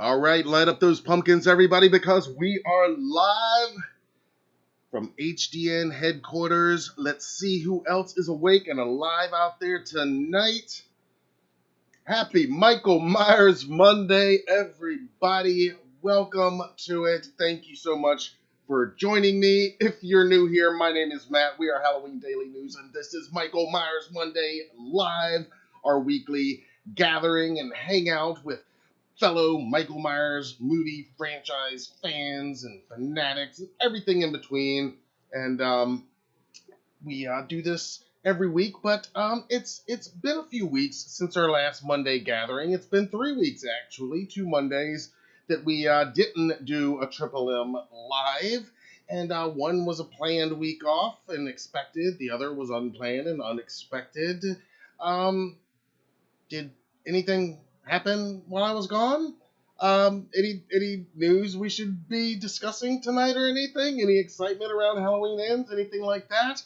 All right, light up those pumpkins, everybody, because we are live from HDN headquarters. Let's see who else is awake and alive out there tonight. Happy Michael Myers Monday, everybody. Welcome to it. Thank you so much for joining me. If you're new here, my name is Matt. We are Halloween Daily News, and this is Michael Myers Monday Live, our weekly gathering and hangout with fellow Michael Myers movie franchise fans and fanatics and everything in between. And we do this every week, but it's been a few weeks since our last Monday gathering. It's been 3 weeks, actually, 2 Mondays that we didn't do a Triple M live. And one was a planned week off and expected. The other was unplanned and unexpected. Did anything happen while I was gone? Any news we should be discussing tonight or anything? Any excitement around Halloween Ends? Anything like that?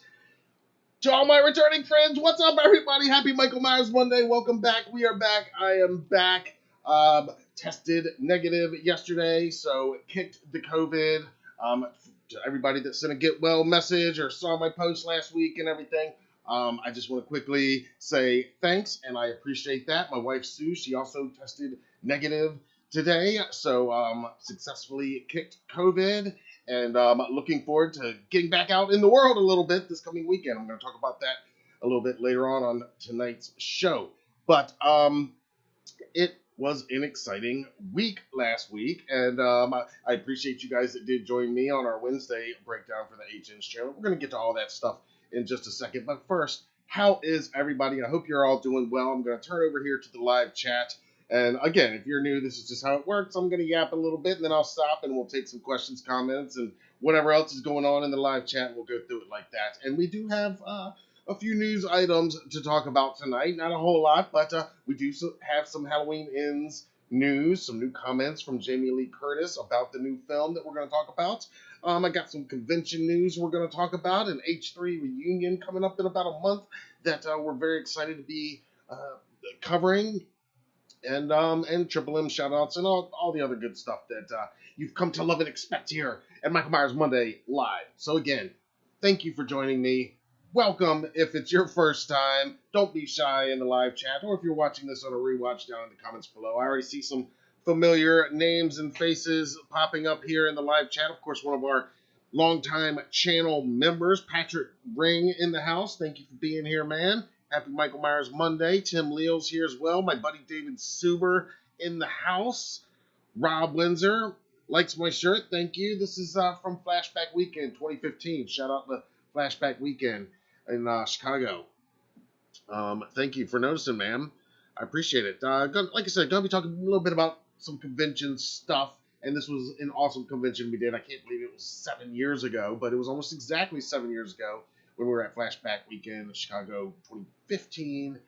To all my returning friends, what's up, everybody? Happy Michael Myers Monday. Welcome back. We are back. I am back. Tested negative yesterday, so kicked the COVID. To everybody that sent a get well message or saw my post last week and everything, I just want to quickly say thanks, and I appreciate that. My wife, Sue, she also tested negative today, so successfully kicked COVID, and looking forward to getting back out in the world a little bit this coming weekend. I'm going to talk about that a little bit later on tonight's show. But it was an exciting week last week, and I appreciate you guys that did join me on our Wednesday breakdown for the HN's trailer. We're going to get to all that stuff in just a second, but first, how is everybody? I hope you're all doing well. I'm going to turn over here to the live chat, and again, if you're new, this is just how it works. I'm going to yap a little bit, and then I'll stop, and we'll take some questions, comments, and whatever else is going on in the live chat. We'll go through it like that, and we do have a few news items to talk about tonight. Not a whole lot, but we do have some Halloween Ends news, some new comments from Jamie Lee Curtis about the new film that we're going to talk about. I got some convention news we're going to talk about, an H3 reunion coming up in about a month that we're very excited to be covering, and Triple M shoutouts and all the other good stuff that you've come to love and expect here at Michael Myers Monday Live. So again, thank you for joining me. Welcome. If it's your first time, don't be shy in the live chat, or if you're watching this on a rewatch, down in the comments below. I already see some familiar names and faces popping up here in the live chat. Of course, one of our longtime channel members, Patrick Ring, in the house. Thank you for being here, man. Happy Michael Myers Monday. Tim Leo's here as well. My buddy David Suber in the house. Rob Windsor likes my shirt. Thank you. This is from Flashback Weekend 2015. Shout out to Flashback Weekend in Chicago. Thank you for noticing, ma'am. I appreciate it. Like I said, going to be talking a little bit about some convention stuff, and this was an awesome convention we did. I can't believe it was 7 years ago, but it was almost exactly 7 years ago when we were at Flashback Weekend in Chicago 2015.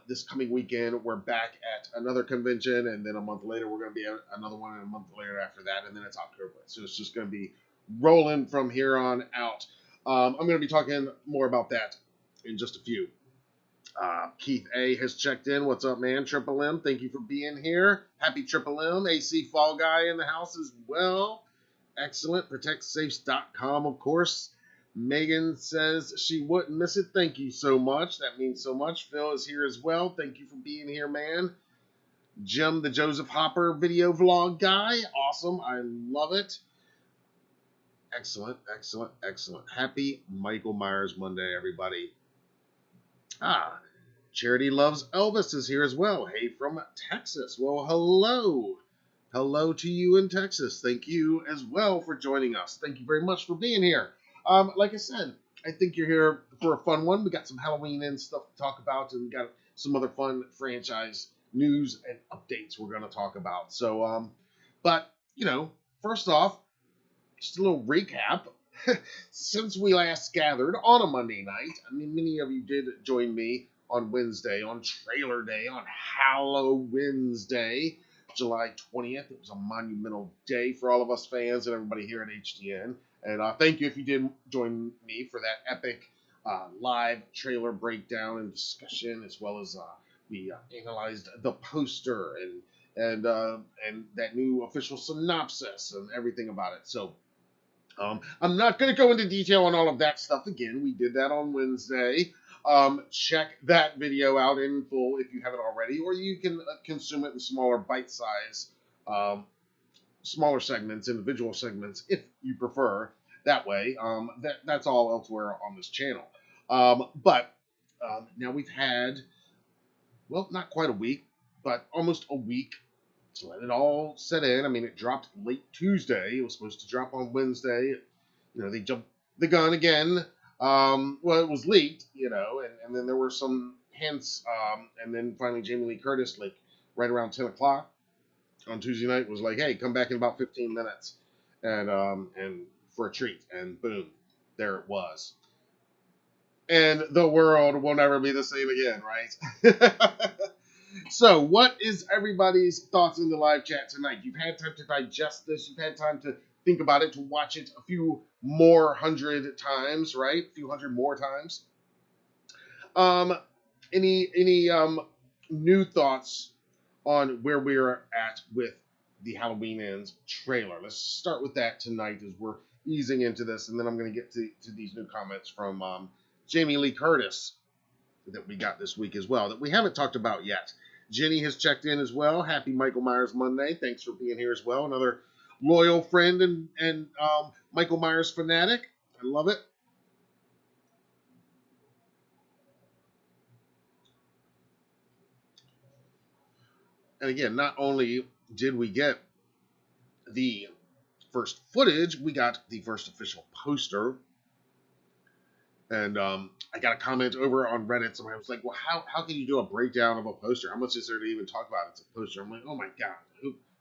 This coming weekend, we're back at another convention, and then a month later, we're going to be at another one, and a month later after that, and then it's October. So it's just going to be rolling from here on out. I'm going to be talking more about that in just a few. Keith A. has checked in. What's up, man? Triple M, thank you for being here. Happy Triple M. AC Fall Guy in the house as well. Excellent. ProtectSafes.com, of course. Megan says she wouldn't miss it. Thank you so much. That means so much. Phil is here as well. Thank you for being here, man. Jim, the Joseph Hopper video vlog guy. Awesome. I love it. Excellent, excellent, excellent. Happy Michael Myers Monday, everybody. Charity Loves Elvis is here as well. Hey, from Texas. Well, hello. Hello to you in Texas. Thank you as well for joining us. Thank you very much for being here. Like I said, I think you're here for a fun one. We got some Halloween End stuff to talk about, and we got some other fun franchise news and updates we're going to talk about. So, but, first off, just a little recap. Since we last gathered on a Monday night, many of you did join me on Wednesday, on Trailer Day, on Halloween-Day, July 20th. It was a monumental day for all of us fans and everybody here at HDN. And thank you if you did join me for that epic live trailer breakdown and discussion, as well as we analyzed the poster and and that new official synopsis and everything about it. So I'm not going to go into detail on all of that stuff again. We did that on Wednesday. Check that video out in full if you haven't already, or you can consume it in smaller bite-size, smaller segments, individual segments, if you prefer. That way, that's all elsewhere on this channel. But now we've had, well, not quite a week, but almost a week to let it all set in. I mean, it dropped late Tuesday. It was supposed to drop on Wednesday. They jumped the gun again. Well, it was leaked, and then there were some hints, and then finally Jamie Lee Curtis, like right around 10 o'clock on Tuesday night, was like, "Hey, come back in about 15 minutes, and for a treat." And boom, there it was. And the world will never be the same again, right? So, what is everybody's thoughts in the live chat tonight? You've had time to digest this. You've had time to think about it, to watch it a few more hundred times, right? A few hundred more times. Any new thoughts on where we're at with the Halloween Ends trailer? Let's start with that tonight as we're easing into this, and then I'm going to get to these new comments from Jamie Lee Curtis that we got this week as well, that we haven't talked about yet. Jenny has checked in as well. Happy Michael Myers Monday. Thanks for being here as well. Another loyal friend and Michael Myers fanatic. I love it. And again, not only did we get the first footage, we got the first official poster. And I got a comment over on Reddit. Somebody was like, "Well, how can you do a breakdown of a poster? How much is there to even talk about? It's a poster." I'm like, "Oh my god,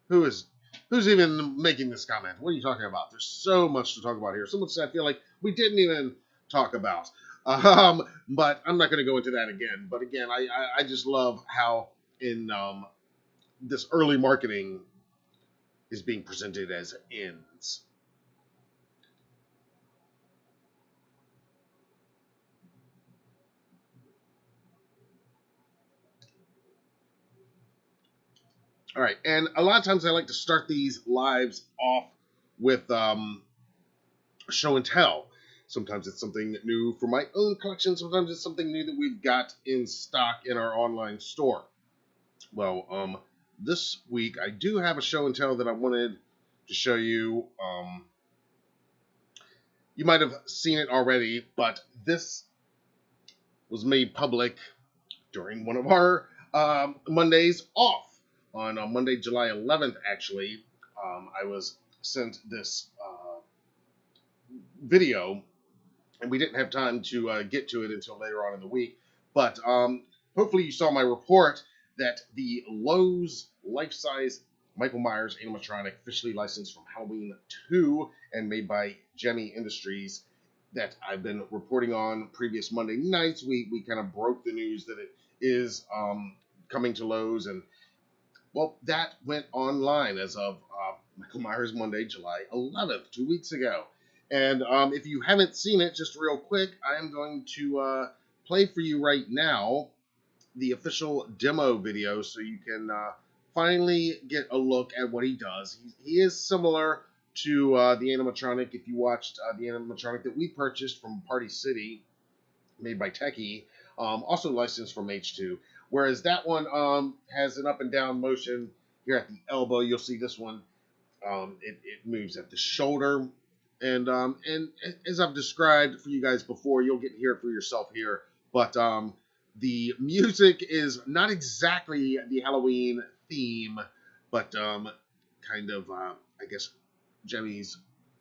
who's even making this comment? What are you talking about? There's so much to talk about here. So much that I feel like we didn't even talk about." But I'm not going to go into that again. But again, I just love how in this early marketing is being presented as ends. All right, and a lot of times I like to start these lives off with show and tell. Sometimes it's something new for my own collection. Sometimes it's something new that we've got in stock in our online store. Well, this week I do have a show and tell that I wanted to show you. You might have seen it already, but this was made public during one of our Mondays off. On Monday, July 11th, actually, I was sent this video, and we didn't have time to get to it until later on in the week. But hopefully you saw my report that the Lowe's life-size Michael Myers animatronic, officially licensed from Halloween 2 and made by Gemmy Industries, that I've been reporting on previous Monday nights. We kind of broke the news that it is coming to Lowe's, and well, that went online as of Michael Myers Monday, July 11th, 2 weeks ago. And if you haven't seen it, just real quick, I am going to play for you right now the official demo video so you can finally get a look at what he does. He is similar to the animatronic, if you watched the animatronic that we purchased from Party City, made by Techie, also licensed from H2. Whereas that one has an up and down motion here at the elbow. You'll see this one, it moves at the shoulder. And as I've described for you guys before, you'll get to hear it for yourself here. But the music is not exactly the Halloween theme, but kind of, I guess, Gemmy's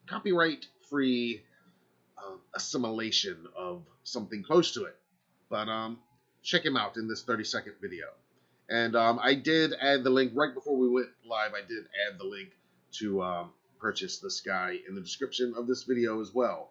copyright-free assimilation of something close to it. But check him out in this 30-second video. And I did add the link right before we went live. I did add the link to purchase this guy in the description of this video as well.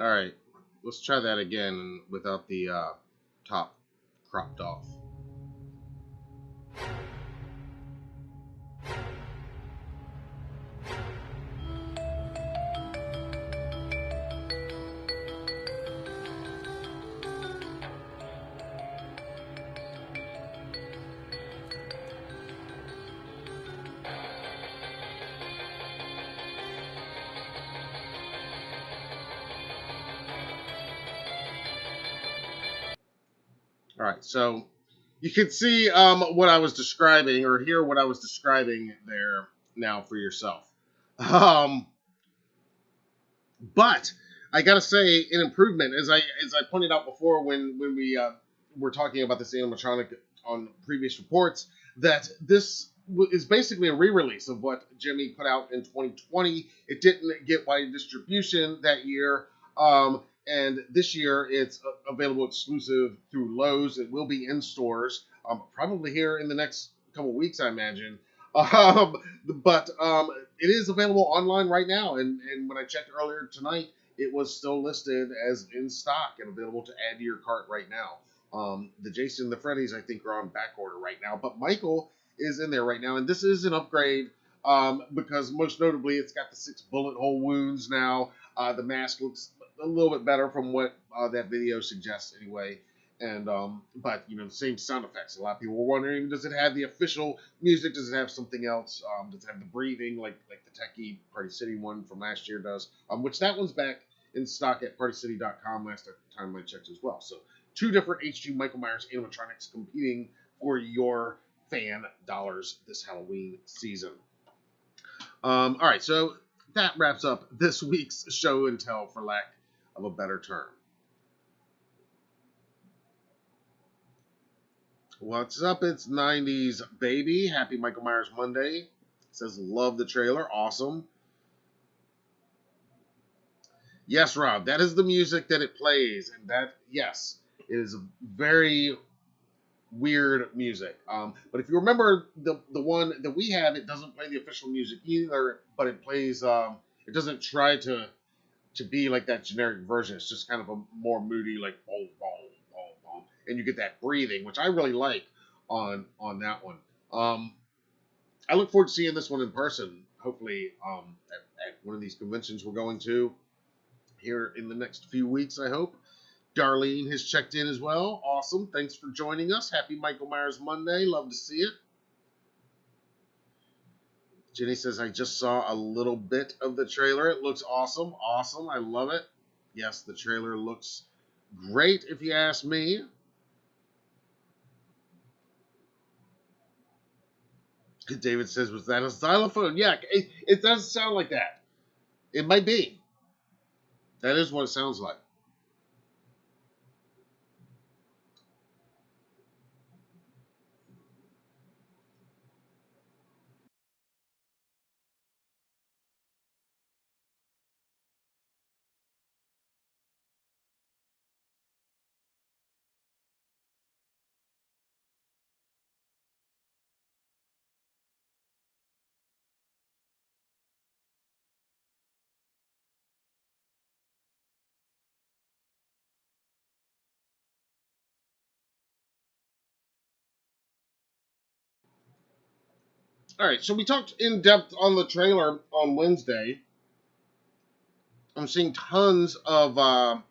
All right, let's try that again without the top cropped off. All right, so you can see what I was describing, or hear what I was describing there now for yourself. Um, but I gotta say, an improvement, as I pointed out before when we were talking about this animatronic on previous reports, that this is basically a re-release of what Jimmy put out in 2020. It didn't get wide distribution that year. And this year, it's available exclusive through Lowe's. It will be in stores, probably here in the next couple of weeks, I imagine. Um, but it is available online right now. And when I checked earlier tonight, it was still listed as in stock and available to add to your cart right now. The Jason and the Freddy's, I think, are on back order right now. But Michael is in there right now. And this is an upgrade because most notably, it's got the 6 bullet hole wounds now. The mask looks a little bit better from what that video suggests anyway. And but the same sound effects. A lot of people were wondering, does it have the official music? Does it have something else? Does it have the breathing like the techie Party City one from last year does? Which that one's back in stock at partycity.com last time I checked as well. So 2 different HG Michael Myers animatronics competing for your fan dollars this Halloween season. All right, so that wraps up this week's show and tell, for lack of a better term. What's up? It's 90s baby. Happy Michael Myers Monday. It says love the trailer. Awesome. Yes, Rob, that is the music that it plays, and that, yes, it is a very weird music. But if you remember the one that we have, it doesn't play the official music either, but it plays. It doesn't try to be like that generic version. It's just kind of a more moody, like boom, boom, boom, boom, and you get that breathing, which I really like on that one. I look forward to seeing this one in person. Hopefully, at one of these conventions we're going to here in the next few weeks. I hope. Darlene has checked in as well. Awesome. Thanks for joining us. Happy Michael Myers Monday. Love to see it. Jenny says, I just saw a little bit of the trailer. It looks awesome. Awesome. I love it. Yes, the trailer looks great, if you ask me. David says, was that a xylophone? Yeah, it does sound like that. It might be. That is what it sounds like. All right, so we talked in depth on the trailer on Wednesday. I'm seeing tons of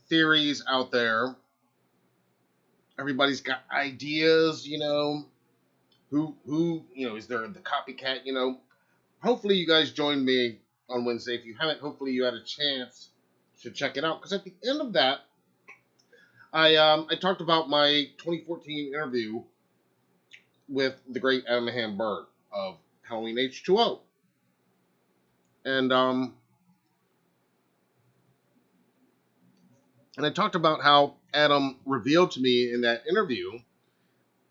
theories out there. Everybody's got ideas, Who, is there the copycat, Hopefully you guys joined me on Wednesday. If you haven't, hopefully you had a chance to check it out. Because at the end of that, I talked about my 2014 interview with the great Adam Mahan Bird of Halloween H2O. And I talked about how Adam revealed to me in that interview,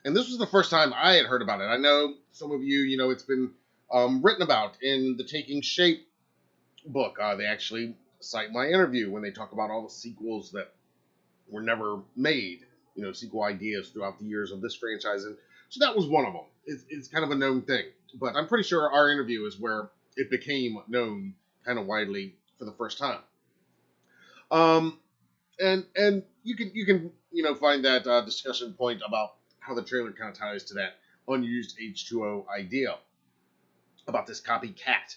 and this was the first time I had heard about it. I know some of you, it's been written about in the Taking Shape book. They actually cite my interview when they talk about all the sequels that were never made, sequel ideas throughout the years of this franchise. And so that was one of them. It's kind of a known thing. But I'm pretty sure our interview is where it became known kind of widely for the first time. Um, and you can find that discussion point about how the trailer kind of ties to that unused H2O idea about this copycat.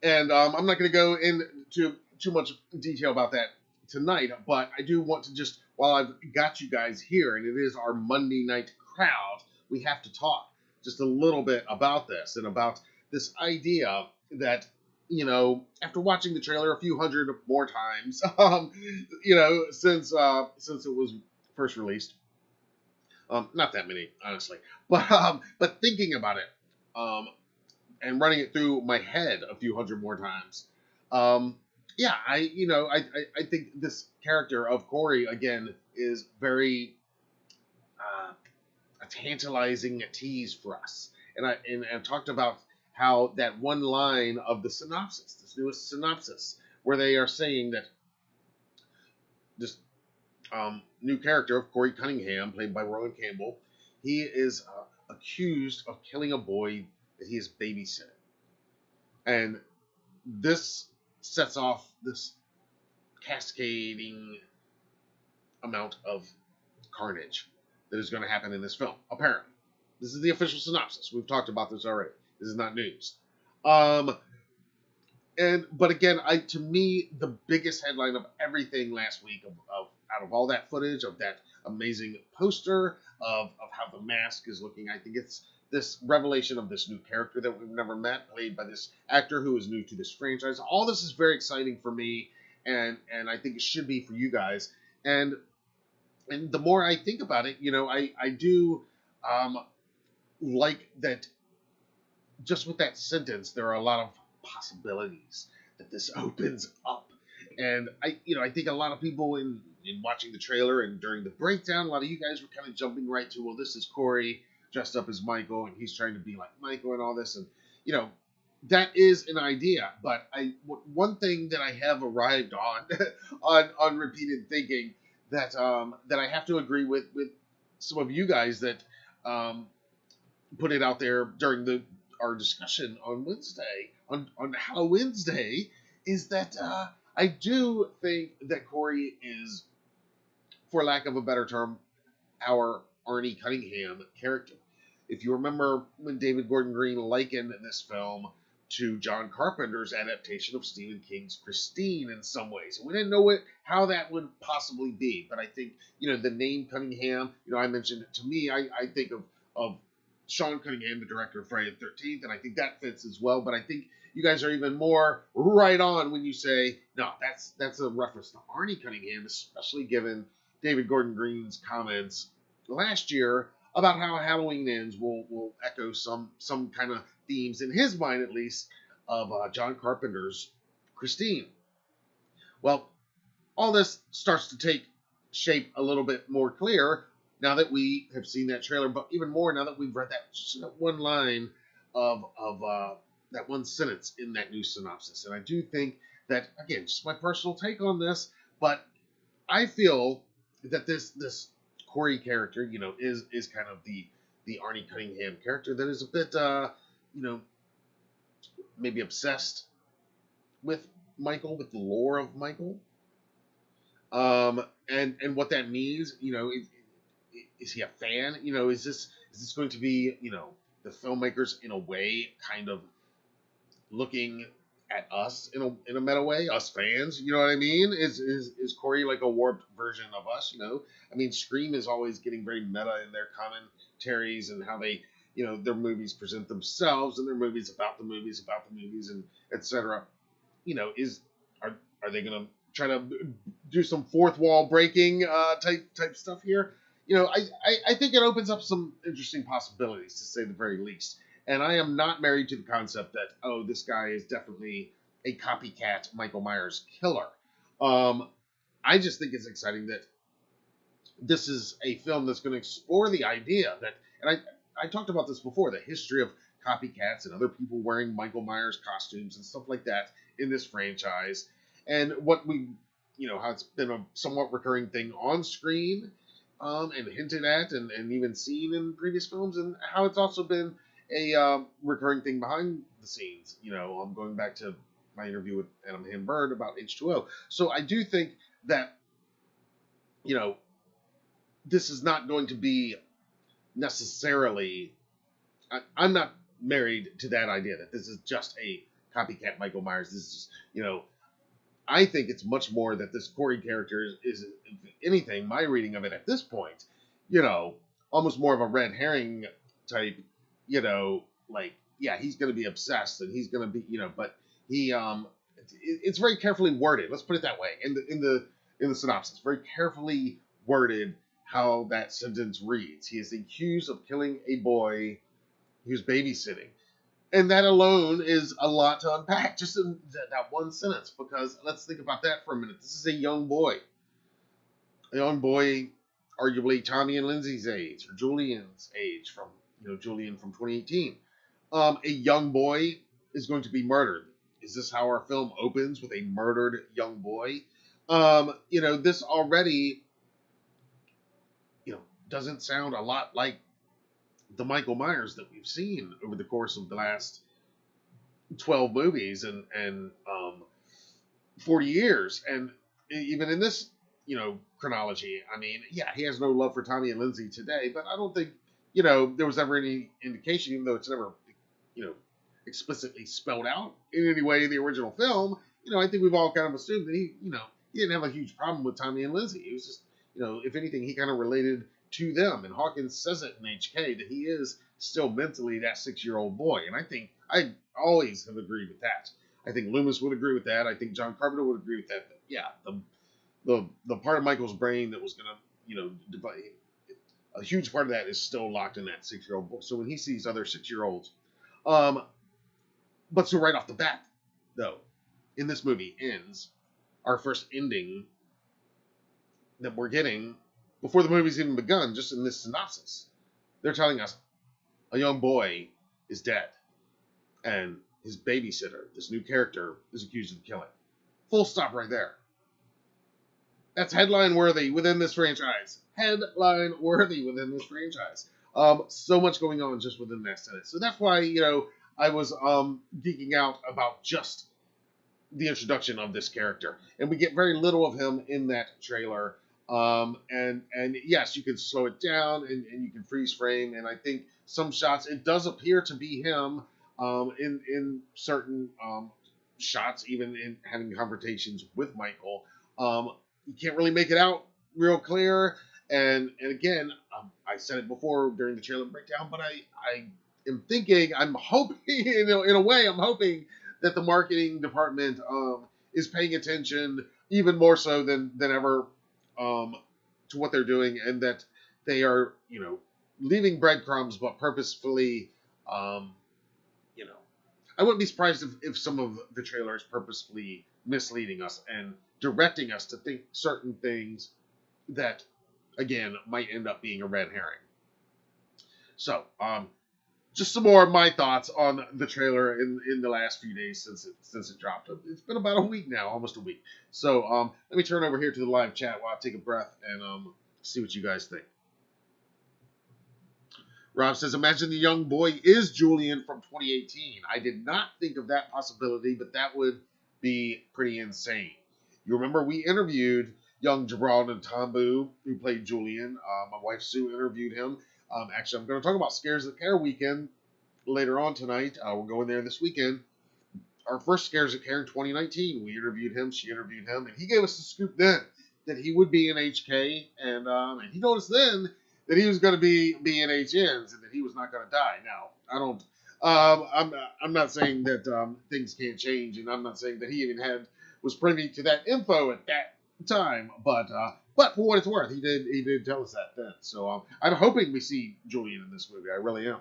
And I'm not going to go into too much detail about that tonight, but I do want to just, while I've got you guys here, and it is our Monday night crowd, we have to talk just a little bit about this and about this idea that, after watching the trailer a few hundred more times, since it was first released, not that many, honestly, but thinking about it, and running it through my head a few hundred more times. Yeah, I think this character of Corey again is very a tantalizing tease for us, and I've talked about how that one line of the synopsis, this newest synopsis, where they are saying that this new character of Corey Cunningham, played by Rowan Campbell, he is accused of killing a boy that he is babysitting. And this sets off this cascading amount of carnage that is going to happen in this film, apparently. This is the official synopsis. We've talked about this already. This is not news. But again, to me, the biggest headline of everything last week, out of all that footage, of that amazing poster, of how the mask is looking, I think it's this revelation of this new character that we've never met, played by this actor who is new to this franchise. All this is very exciting for me, and I think it should be for you guys. And the more I think about it, I do like that. Just with that sentence, there are a lot of possibilities that this opens up. And I think a lot of people in watching the trailer and during the breakdown, a lot of you guys were kind of jumping right to, well, this is Corey dressed up as Michael, and he's trying to be like Michael and all this. And, that is an idea. But one thing that I have arrived on, on repeated thinking, that I have to agree with some of you guys that put it out there during our discussion on Wednesday, on How Wednesday, is that I do think that Corey is, for lack of a better term, our Arnie Cunningham character. If you remember when David Gordon Green likened this film to John Carpenter's adaptation of Stephen King's Christine in some ways. And we didn't know how that would possibly be, but I think, the name Cunningham, I mentioned it to me, I think of Sean Cunningham, the director of Friday the 13th, and I think that fits as well, but I think you guys are even more right on when you say, no, that's a reference to Arnie Cunningham, especially given David Gordon Green's comments last year about how Halloween Ends will echo some kind of themes, in his mind at least, of John Carpenter's Christine. Well, all this starts to take shape a little bit more clear now that we have seen that trailer, but even more now that we've read that one line of that one sentence in that new synopsis. And I do think that, again, just my personal take on this, but I feel that this Corey character, is kind of the Arnie Cunningham character that is a bit, maybe obsessed with Michael, with the lore of Michael, and what that means. Is he a fan? Is this going to be, the filmmakers in a way kind of looking at us in a meta way, us fans? You know what I mean? Is Corey like a warped version of us? I mean, Scream is always getting very meta in their commentaries and how they, their movies present themselves and their movies about the movies and etc. Are they gonna try to do some fourth wall breaking type stuff here? I think it opens up some interesting possibilities, to say the very least. And I am not married to the concept that, oh, this guy is definitely a copycat Michael Myers killer. I just think it's exciting that this is a film that's going to explore the idea that, and I talked about this before, the history of copycats and other people wearing Michael Myers costumes and stuff like that in this franchise. And what how it's been a somewhat recurring thing on screen, and hinted at and even seen in previous films, and how it's also been a recurring thing behind the scenes. I'm going back to my interview with Adam Bird about H2O. So I do think that, this is not going to be necessarily. I'm not married to that idea that this is just a copycat Michael Myers. This is, I think it's much more that this Corey character is, if anything, my reading of it at this point, almost more of a red herring type, he's going to be obsessed and he's going to be, but he, it's very carefully worded. Let's put it that way. In the synopsis, very carefully worded how that sentence reads. He is accused of killing a boy he was babysitting. And that alone is a lot to unpack, just in that one sentence, because let's think about that for a minute. This is a young boy. A young boy, arguably Tommy and Lindsay's age, or Julian's age, from Julian from 2018. A young boy is going to be murdered. Is this how our film opens, with a murdered young boy? This already, doesn't sound a lot like the Michael Myers that we've seen over the course of the last 12 movies and 40 years. And even in this, chronology, I mean, yeah, he has no love for Tommy and Lindsay today, but I don't think, there was ever any indication, even though it's never, explicitly spelled out in any way in the original film, I think we've all kind of assumed that he didn't have a huge problem with Tommy and Lindsay. He was just, if anything, he kind of related to them. And Hawkins says it in HK that he is still mentally that 6-year-old boy. And I think I always have agreed with that. I think Loomis would agree with that. I think John Carpenter would agree with that. But yeah, the part of Michael's brain that was going to, divide, a huge part of that is still locked in that 6-year-old boy. So when he sees other 6-year-olds, but so right off the bat, though, in this movie ends our first ending that we're getting before the movie's even begun, just in this synopsis. They're telling us a young boy is dead, and his babysitter, this new character, is accused of killing. Full stop right there. That's headline worthy within this franchise. Headline worthy within this franchise. So much going on just within that sentence. So that's why, I was geeking out about just the introduction of this character. And we get very little of him in that trailer. And yes, you can slow it down and you can freeze frame. And I think some shots, it does appear to be him in certain shots, even in having confrontations with Michael. You can't really make it out real clear. And again, I said it before during the trailer breakdown, but I am thinking, I'm hoping, in a way, I'm hoping that the marketing department is paying attention even more so than ever to what they're doing, and that they are, leaving breadcrumbs, but purposefully, I wouldn't be surprised if some of the trailer is purposefully misleading us and directing us to think certain things that, again, might end up being a red herring. So, just some more of my thoughts on the trailer in the last few days since it dropped. It's been about a week now, almost a week. So let me turn over here to the live chat while I take a breath and see what you guys think. Rob says, imagine the young boy is Julian from 2018. I did not think of that possibility, but that would be pretty insane. You remember we interviewed young Gerald Ntambu, who played Julian. My wife Sue interviewed him. Actually, I'm going to talk about Scares That Care weekend later on tonight. We're going there this weekend. Our first Scares That Care in 2019. We interviewed him. She interviewed him. And he gave us the scoop then that he would be in HK. And he told us then that he was going to be in HNs and that he was not going to die. Now, I don't... I'm not saying that things can't change. And I'm not saying that he even was privy to that info at that time. But for what it's worth, he did tell us that then. So I'm hoping we see Julian in this movie. I really am.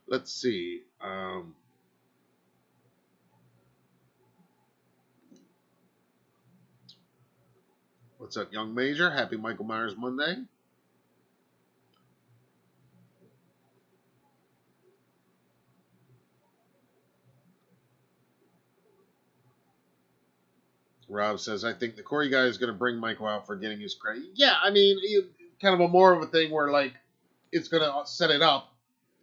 Let's see. What's up, Young Major? Happy Michael Myers Monday. Rob says, I think the Corey guy is going to bring Michael out for getting his credit. Yeah, I mean, kind of a more of a thing where, like, it's going to set it up.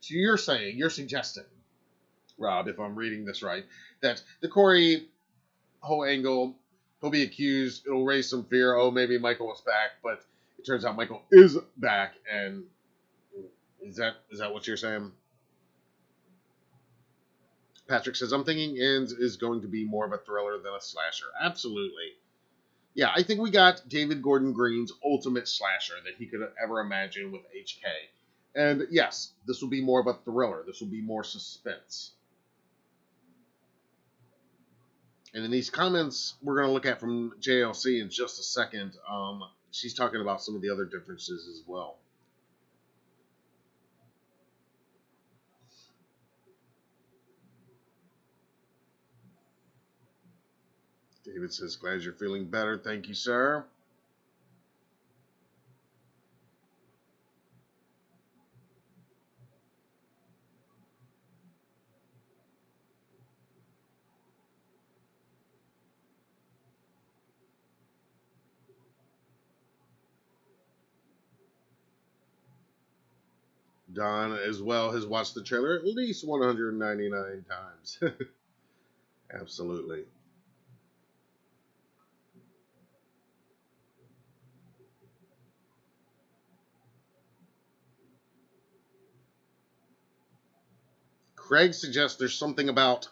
So you're suggesting, Rob, if I'm reading this right, that the Corey whole angle he'll be accused. It'll raise some fear. Oh, maybe Michael was back, but it turns out Michael is back. And is that what you're saying? Patrick says, I'm thinking Ends is going to be more of a thriller than a slasher. Absolutely. Yeah, I think we got David Gordon Green's ultimate slasher that he could ever imagine with HK. And yes, this will be more of a thriller. This will be more suspense. And in these comments we're going to look at from JLC in just a second, she's talking about some of the other differences as well. David says, glad you're feeling better. Thank you, sir. Don, as well, has watched the trailer at least 199 times. Absolutely. Craig suggests there's something about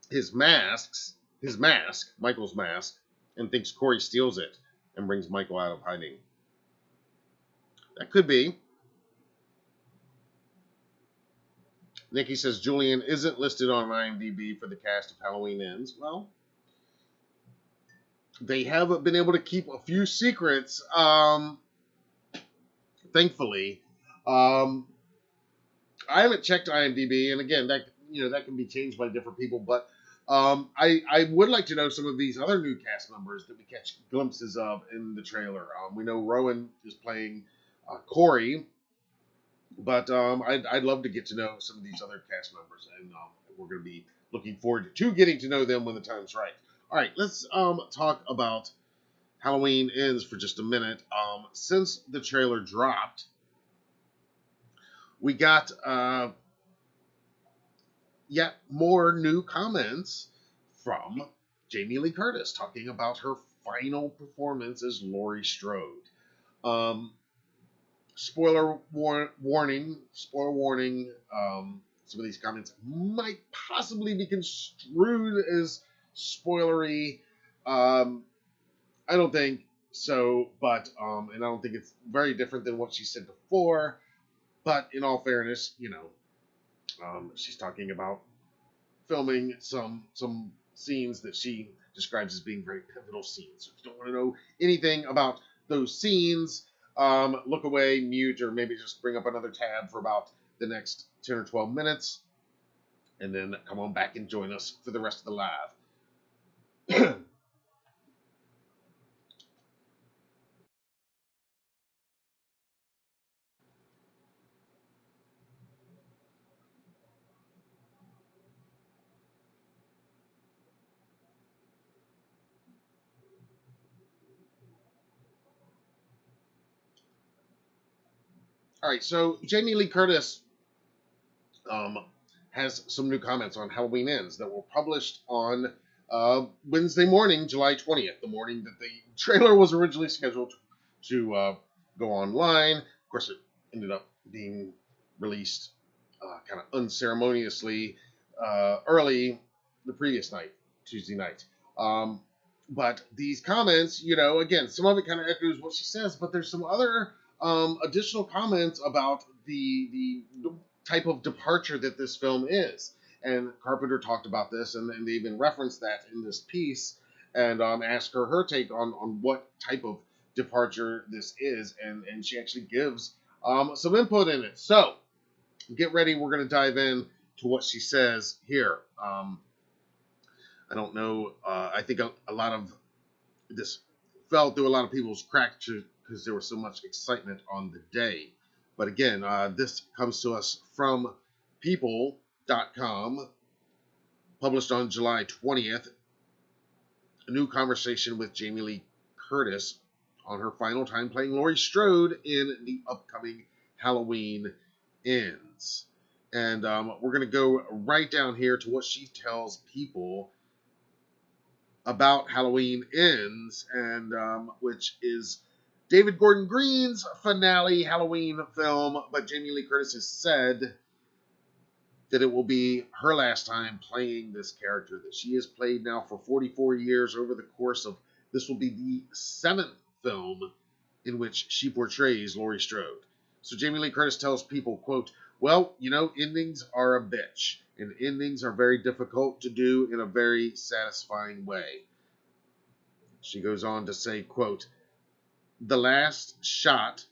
his mask, Michael's mask, and thinks Corey steals it and brings Michael out of hiding. That could be. Nikki says Julian isn't listed on IMDb for the cast of Halloween Ends. Well, they have been able to keep a few secrets, thankfully. I haven't checked IMDb, and again, that can be changed by different people. But I would like to know some of these other new cast members that we catch glimpses of in the trailer. We know Rowan is playing Corey, but I'd love to get to know some of these other cast members, and we're going to be looking forward to getting to know them when the time's right. All right, let's talk about Halloween Ends for just a minute. Since the trailer dropped, we got yet more new comments from Jamie Lee Curtis talking about her final performance as Laurie Strode. Spoiler warning. Some of these comments might possibly be construed as spoilery. I don't think so, but and I don't think it's very different than what she said before. But in all fairness, she's talking about filming some scenes that she describes as being very pivotal scenes. So if you don't want to know anything about those scenes, look away, mute, or maybe just bring up another tab for about the next 10 or 12 minutes, and then come on back and join us for the rest of the live. All right, so Jamie Lee Curtis has some new comments on Halloween Ends that were published on Wednesday morning, July 20th, the morning that the trailer was originally scheduled to go online. Of course, it ended up being released kind of unceremoniously early the previous night, Tuesday night. But these comments, again, some of it kind of echoes what she says, but there's some other additional comments about the type of departure that this film is. And Carpenter talked about this, and they even referenced that in this piece, and asked her take on what type of departure this is, and she actually gives some input in it. So, get ready, we're going to dive in to what she says here. I don't know, I think a lot of this fell through a lot of people's cracks because there was so much excitement on the day. But again, this comes to us from people.com, published on July 20th. A new conversation with Jamie Lee Curtis on her final time playing Laurie Strode in the upcoming Halloween Ends. And we're going to go right down here to what she tells people about Halloween Ends, and which is David Gordon Green's finale Halloween film, but Jamie Lee Curtis has said that it will be her last time playing this character that she has played now for 44 years over the course of, this will be the 7th film in which she portrays Laurie Strode. So Jamie Lee Curtis tells people, quote, well, endings are a bitch, and endings are very difficult to do in a very satisfying way. She goes on to say, quote, the last shot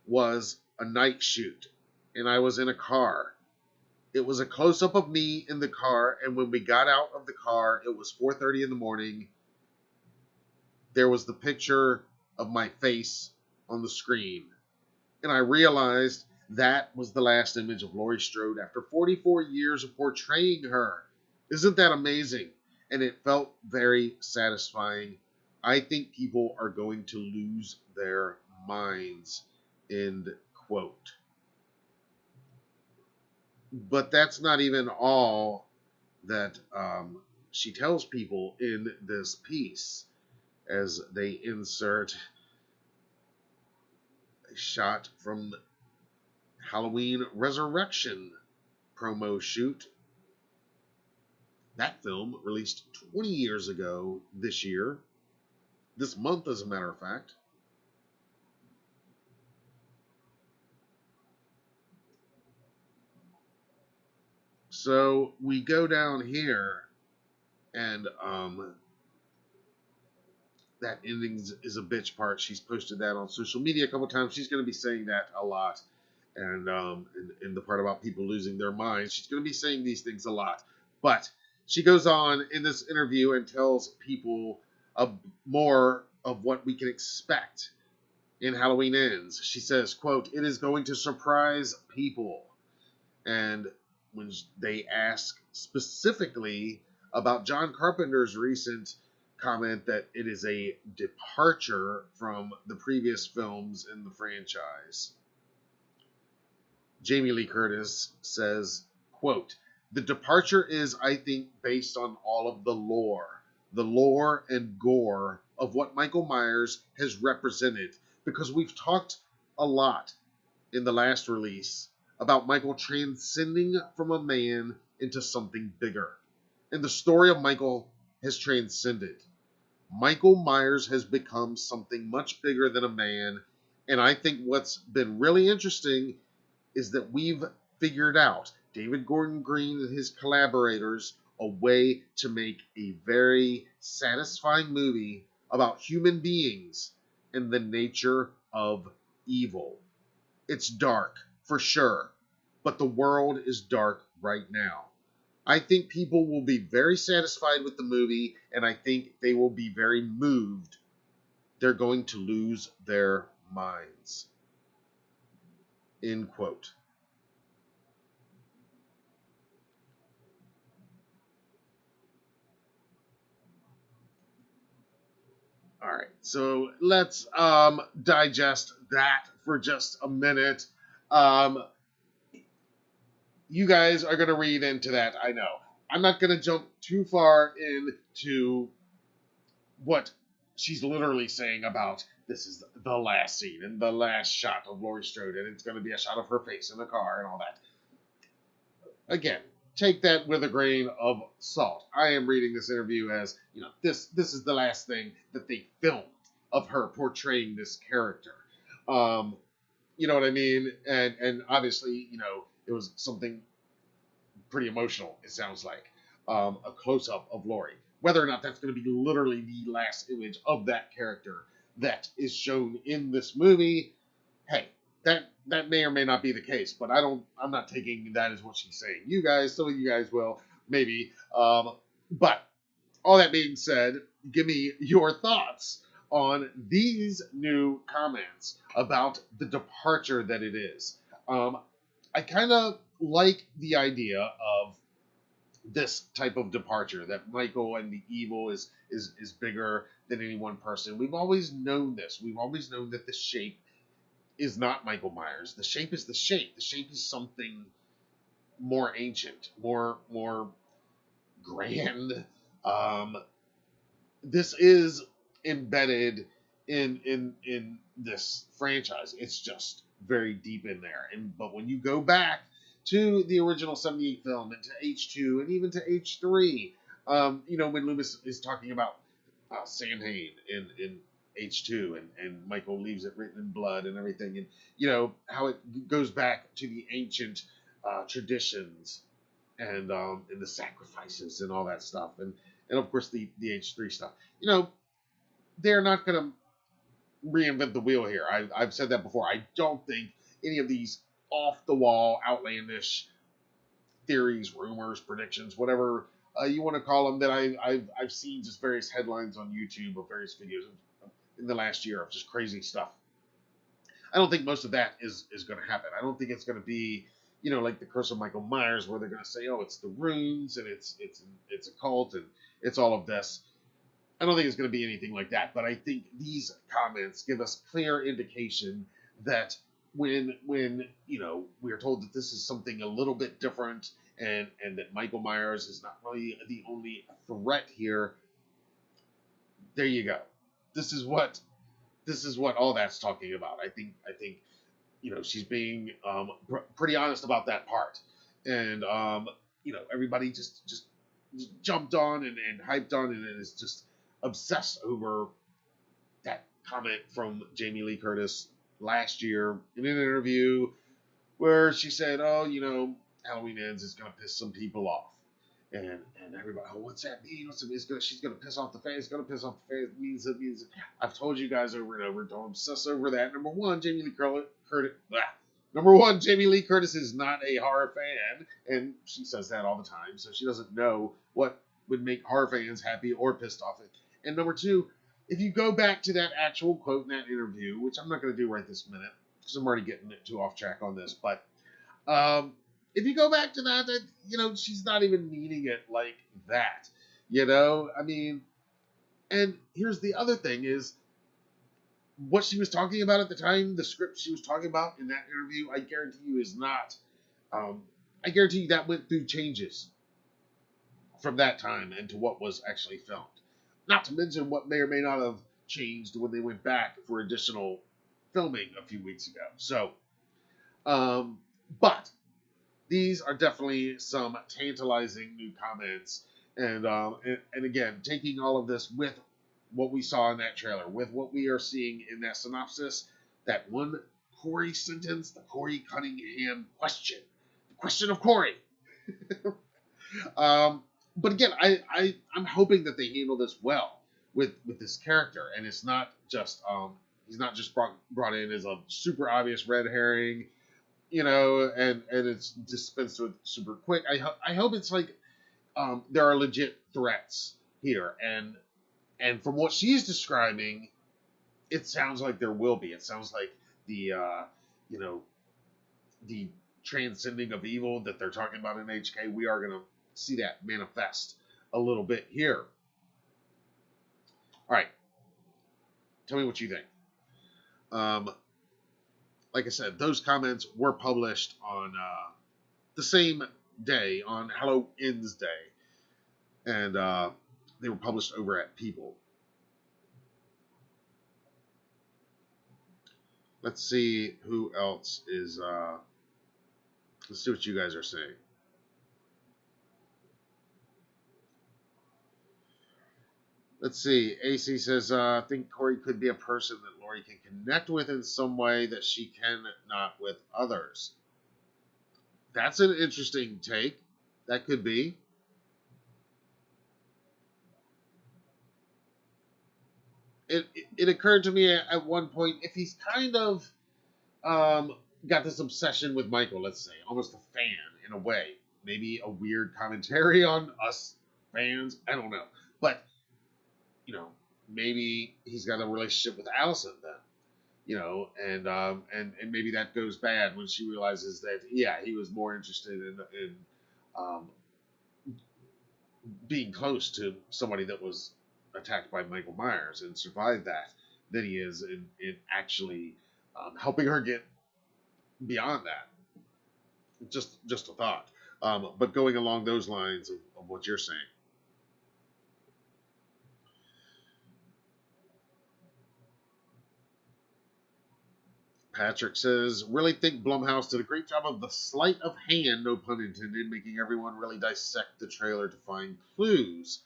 was a night shoot, and I was in a car. It was a close-up of me in the car, and when we got out of the car, it was 4:30 in the morning. There was the picture of my face on the screen, and I realized that was the last image of Laurie Strode after 44 years of portraying her. Isn't that amazing? And it felt very satisfying. I think people are going to lose their minds, end quote. But that's not even all that she tells people in this piece, as they insert a shot from Halloween Resurrection promo shoot. That film released 20 years ago this year. This month, as a matter of fact. So we go down here, and that ending is a bitch part. She's posted that on social media a couple times. She's going to be saying that a lot. And in the part about people losing their minds, she's going to be saying these things a lot. But she goes on in this interview and tells people more of what we can expect in Halloween Ends. She says, quote, it is going to surprise people. And when they ask specifically about John Carpenter's recent comment that it is a departure from the previous films in the franchise, Jamie Lee Curtis says, quote, the departure is, I think, based on all of the lore and gore of what Michael Myers has represented, because we've talked a lot in the last release about Michael transcending from a man into something bigger. And the story of Michael has transcended. Michael Myers has become something much bigger than a man, and I think what's been really interesting is that we've figured out, David Gordon Green and his collaborators, a way to make a very satisfying movie about human beings and the nature of evil. It's dark, for sure, but the world is dark right now. I think people will be very satisfied with the movie, and I think they will be very moved. They're going to lose their minds. End quote. All right, so let's digest that for just a minute. You guys are going to read into that, I know. I'm not going to jump too far into what she's literally saying about this is the last scene and the last shot of Laurie Strode, and it's going to be a shot of her face in the car and all that. Again, take that with a grain of salt. I am reading this interview as, this is the last thing that they filmed of her portraying this character. You know what I mean? And obviously, it was something pretty emotional, it sounds like. A close-up of Laurie. Whether or not that's going to be literally the last image of that character that is shown in this movie, hey, that may or may not be the case, but I'm not taking that as what she's saying. Some of you guys will, maybe. But all that being said, give me your thoughts on these new comments about the departure that it is. I kind of like the idea of this type of departure, that Michael and the evil is bigger than any one person. We've always known this. We've always known that the shape is not Michael Myers. The shape is the shape. The shape is something more ancient, more grand, this is embedded in this franchise. It's just very deep in there. But when you go back to the original '78 film and to H2 and even to H3, when Loomis is talking about Samhain in H2 and Michael leaves it written in blood and everything, and how it goes back to the ancient traditions and the sacrifices and all that stuff, and of course the H3 stuff. They're not going to reinvent the wheel here. I've said that before. I don't think any of these off the wall, outlandish theories, rumors, predictions, whatever you want to call them, that I've seen just various headlines on YouTube of various videos in the last year of just crazy stuff. I don't think most of that is going to happen. I don't think it's going to be, like the Curse of Michael Myers, where they're going to say, oh, it's the runes and it's a cult and it's all of this. I don't think it's going to be anything like that. But I think these comments give us clear indication that when we are told that this is something a little bit different, and that Michael Myers is not really the only threat here, there you go. This is what all that's talking about. I think she's being pretty honest about that part, and everybody just jumped on and hyped on and is just obsessed over that comment from Jamie Lee Curtis last year in an interview where she said, "Oh, Halloween Ends is going to piss some people off." And everybody, oh, what's that mean? She's gonna piss off the fans. It's gonna piss off the fans. It means. I've told you guys over and over. Don't obsess over that. Number one, Jamie Lee Curtis is not a horror fan, and she says that all the time. So she doesn't know what would make horror fans happy or pissed off. And number two, if you go back to that actual quote in that interview, which I'm not going to do right this minute because I'm already getting too off track on this, but if you go back to that, she's not even meaning it like that. I mean, and here's the other thing is what she was talking about at the time, the script she was talking about in that interview, I guarantee you is not, I guarantee you that went through changes from that time and to what was actually filmed. Not to mention what may or may not have changed when they went back for additional filming a few weeks ago. So, but these are definitely some tantalizing new comments, and again, taking all of this with what we saw in that trailer, with what we are seeing in that synopsis, that one Corey sentence, the Corey Cunningham question, the question of Corey. But again, I'm hoping that they handle this well with this character, and it's not just he's not just brought in as a super obvious red herring, and it's dispensed with super quick. I hope it's like there are legit threats here, and from what she's describing, it sounds like there will be. It sounds like the the transcending of evil that they're talking about in HK. We are going to see that manifest a little bit here. All right, tell me what you think. Like I said, those comments were published on the same day, on Halloween's Day, and they were published over at People. Let's see who else is. Let's see what you guys are saying. Let's see. AC says, I think Corey could be a person that Laurie can connect with in some way that she cannot with others. That's an interesting take. That could be. It occurred to me at one point, if he's kind of got this obsession with Michael, let's say, almost a fan in a way, maybe a weird commentary on us fans, I don't know. But, maybe he's got a relationship with Allison then, and maybe that goes bad when she realizes that, yeah, he was more interested in being close to somebody that was attacked by Michael Myers and survived that than he is in actually helping her get beyond that. Just a thought. But going along those lines of what you're saying. Patrick says, really think Blumhouse did a great job of the sleight of hand, no pun intended, making everyone really dissect the trailer to find clues.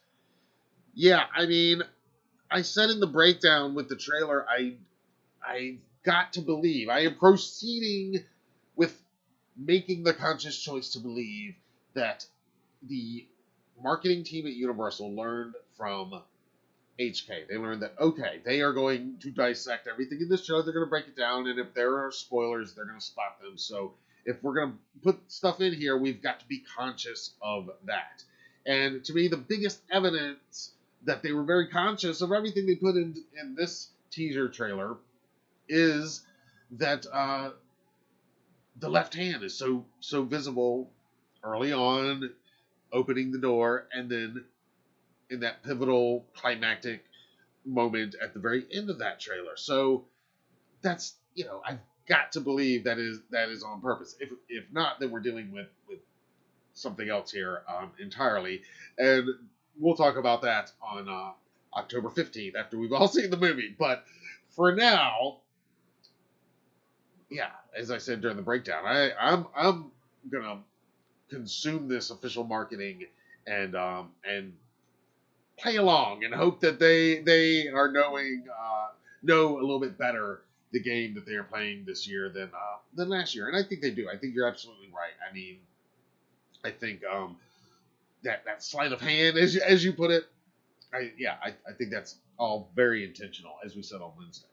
Yeah, I mean, I said in the breakdown with the trailer, I got to believe. I am proceeding with making the conscious choice to believe that the marketing team at Universal learned from HK. They learned that, okay, they are going to dissect everything in this trailer. They're going to break it down, and if there are spoilers, they're going to spot them. So if we're going to put stuff in here, we've got to be conscious of that. And to me, the biggest evidence that they were very conscious of everything they put in this teaser trailer is that the left hand is so visible early on, opening the door, and then in that pivotal climactic moment at the very end of that trailer. So that's, I've got to believe that is on purpose. If not, then we're dealing with something else here entirely. And we'll talk about that on October 15th after we've all seen the movie. But for now, yeah, as I said during the breakdown, I'm gonna consume this official marketing and play along and hope that they are know a little bit better the game that they are playing this year than last year. And I think they do. I think you're absolutely right. I mean, I think that sleight of hand, as you put it, I think that's all very intentional, as we said on Wednesday.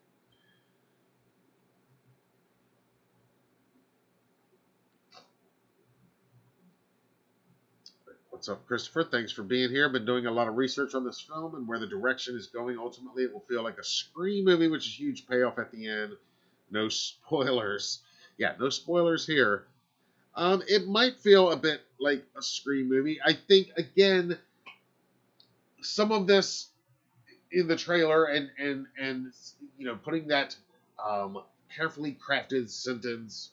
What's up, Christopher? Thanks for being here. Been doing a lot of research on this film and where the direction is going. Ultimately, it will feel like a Scream movie, which is a huge payoff at the end. No spoilers. Yeah, no spoilers here. It might feel a bit like a Scream movie. I think, again, some of this in the trailer and putting that carefully crafted sentence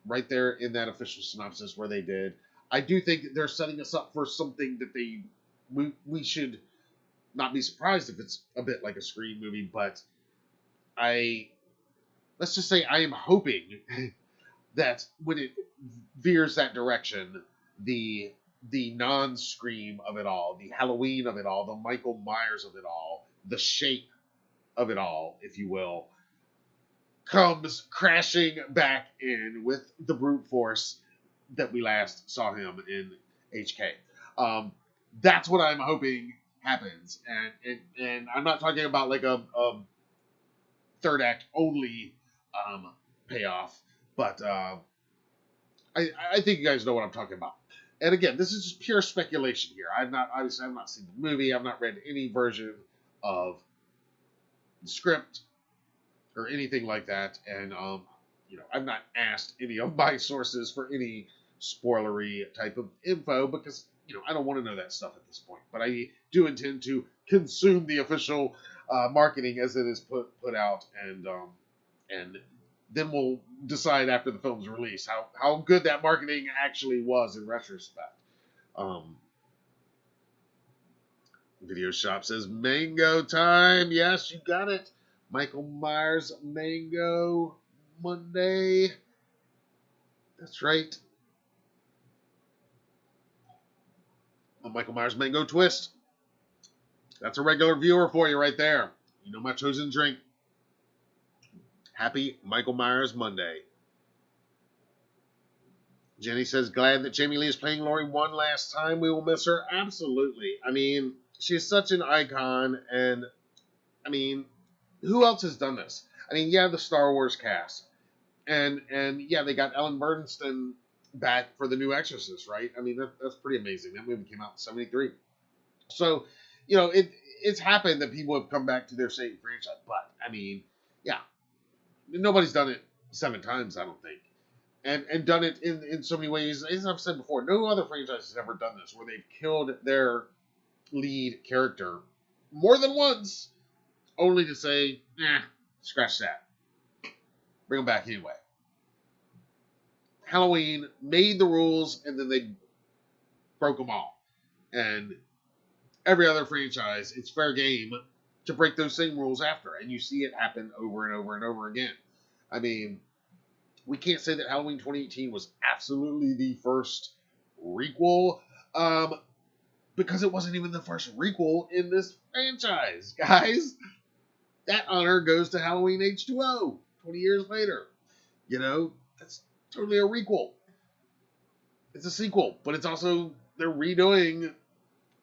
right there in that official synopsis where they did, I do think they're setting us up for something that we should not be surprised if it's a bit like a Scream movie, but let's just say I am hoping that when it veers that direction, the non-Scream of it all, the Halloween of it all, the Michael Myers of it all, the shape of it all, if you will, comes crashing back in with the brute force that we last saw him in HK. That's what I'm hoping happens, and I'm not talking about like a third act only payoff, but I think you guys know what I'm talking about. And again, this is just pure speculation here. I've not seen the movie. I've not read any version of the script or anything like that, and I've not asked any of my sources for any spoilery type of info because I don't want to know that stuff at this point. But I do intend to consume the official marketing as it is put out, and then we'll decide after the film's release how good that marketing actually was in retrospect. Video Shop says mango time. Yes, you got it. Michael Myers Mango Monday. That's right. A Michael Myers Mango Twist. That's a regular viewer for you right there. You know my chosen drink. Happy Michael Myers Monday. Jenny says, glad that Jamie Lee is playing Laurie one last time. We will miss her. Absolutely. I mean, she's such an icon, and I mean, who else has done this? I mean, yeah, the Star Wars cast. And yeah, they got Ellen Burstyn back for the new Exorcist, right? I mean, that's pretty amazing. That movie came out in 1973. So, it's happened that people have come back to their same franchise. But, I mean, yeah, nobody's done it 7 times, I don't think. And done it in so many ways. As I've said before, no other franchise has ever done this, where they've killed their lead character more than once, only to say, scratch that. Bring them back anyway. Halloween made the rules, and then they broke them all. And every other franchise, it's fair game to break those same rules after. And you see it happen over and over and over again. I mean, we can't say that Halloween 2018 was absolutely the first requel, because it wasn't even the first requel in this franchise, guys. That honor goes to Halloween H2O 20 years later. You know, that's totally a requel. It's a sequel, but it's also, they're redoing,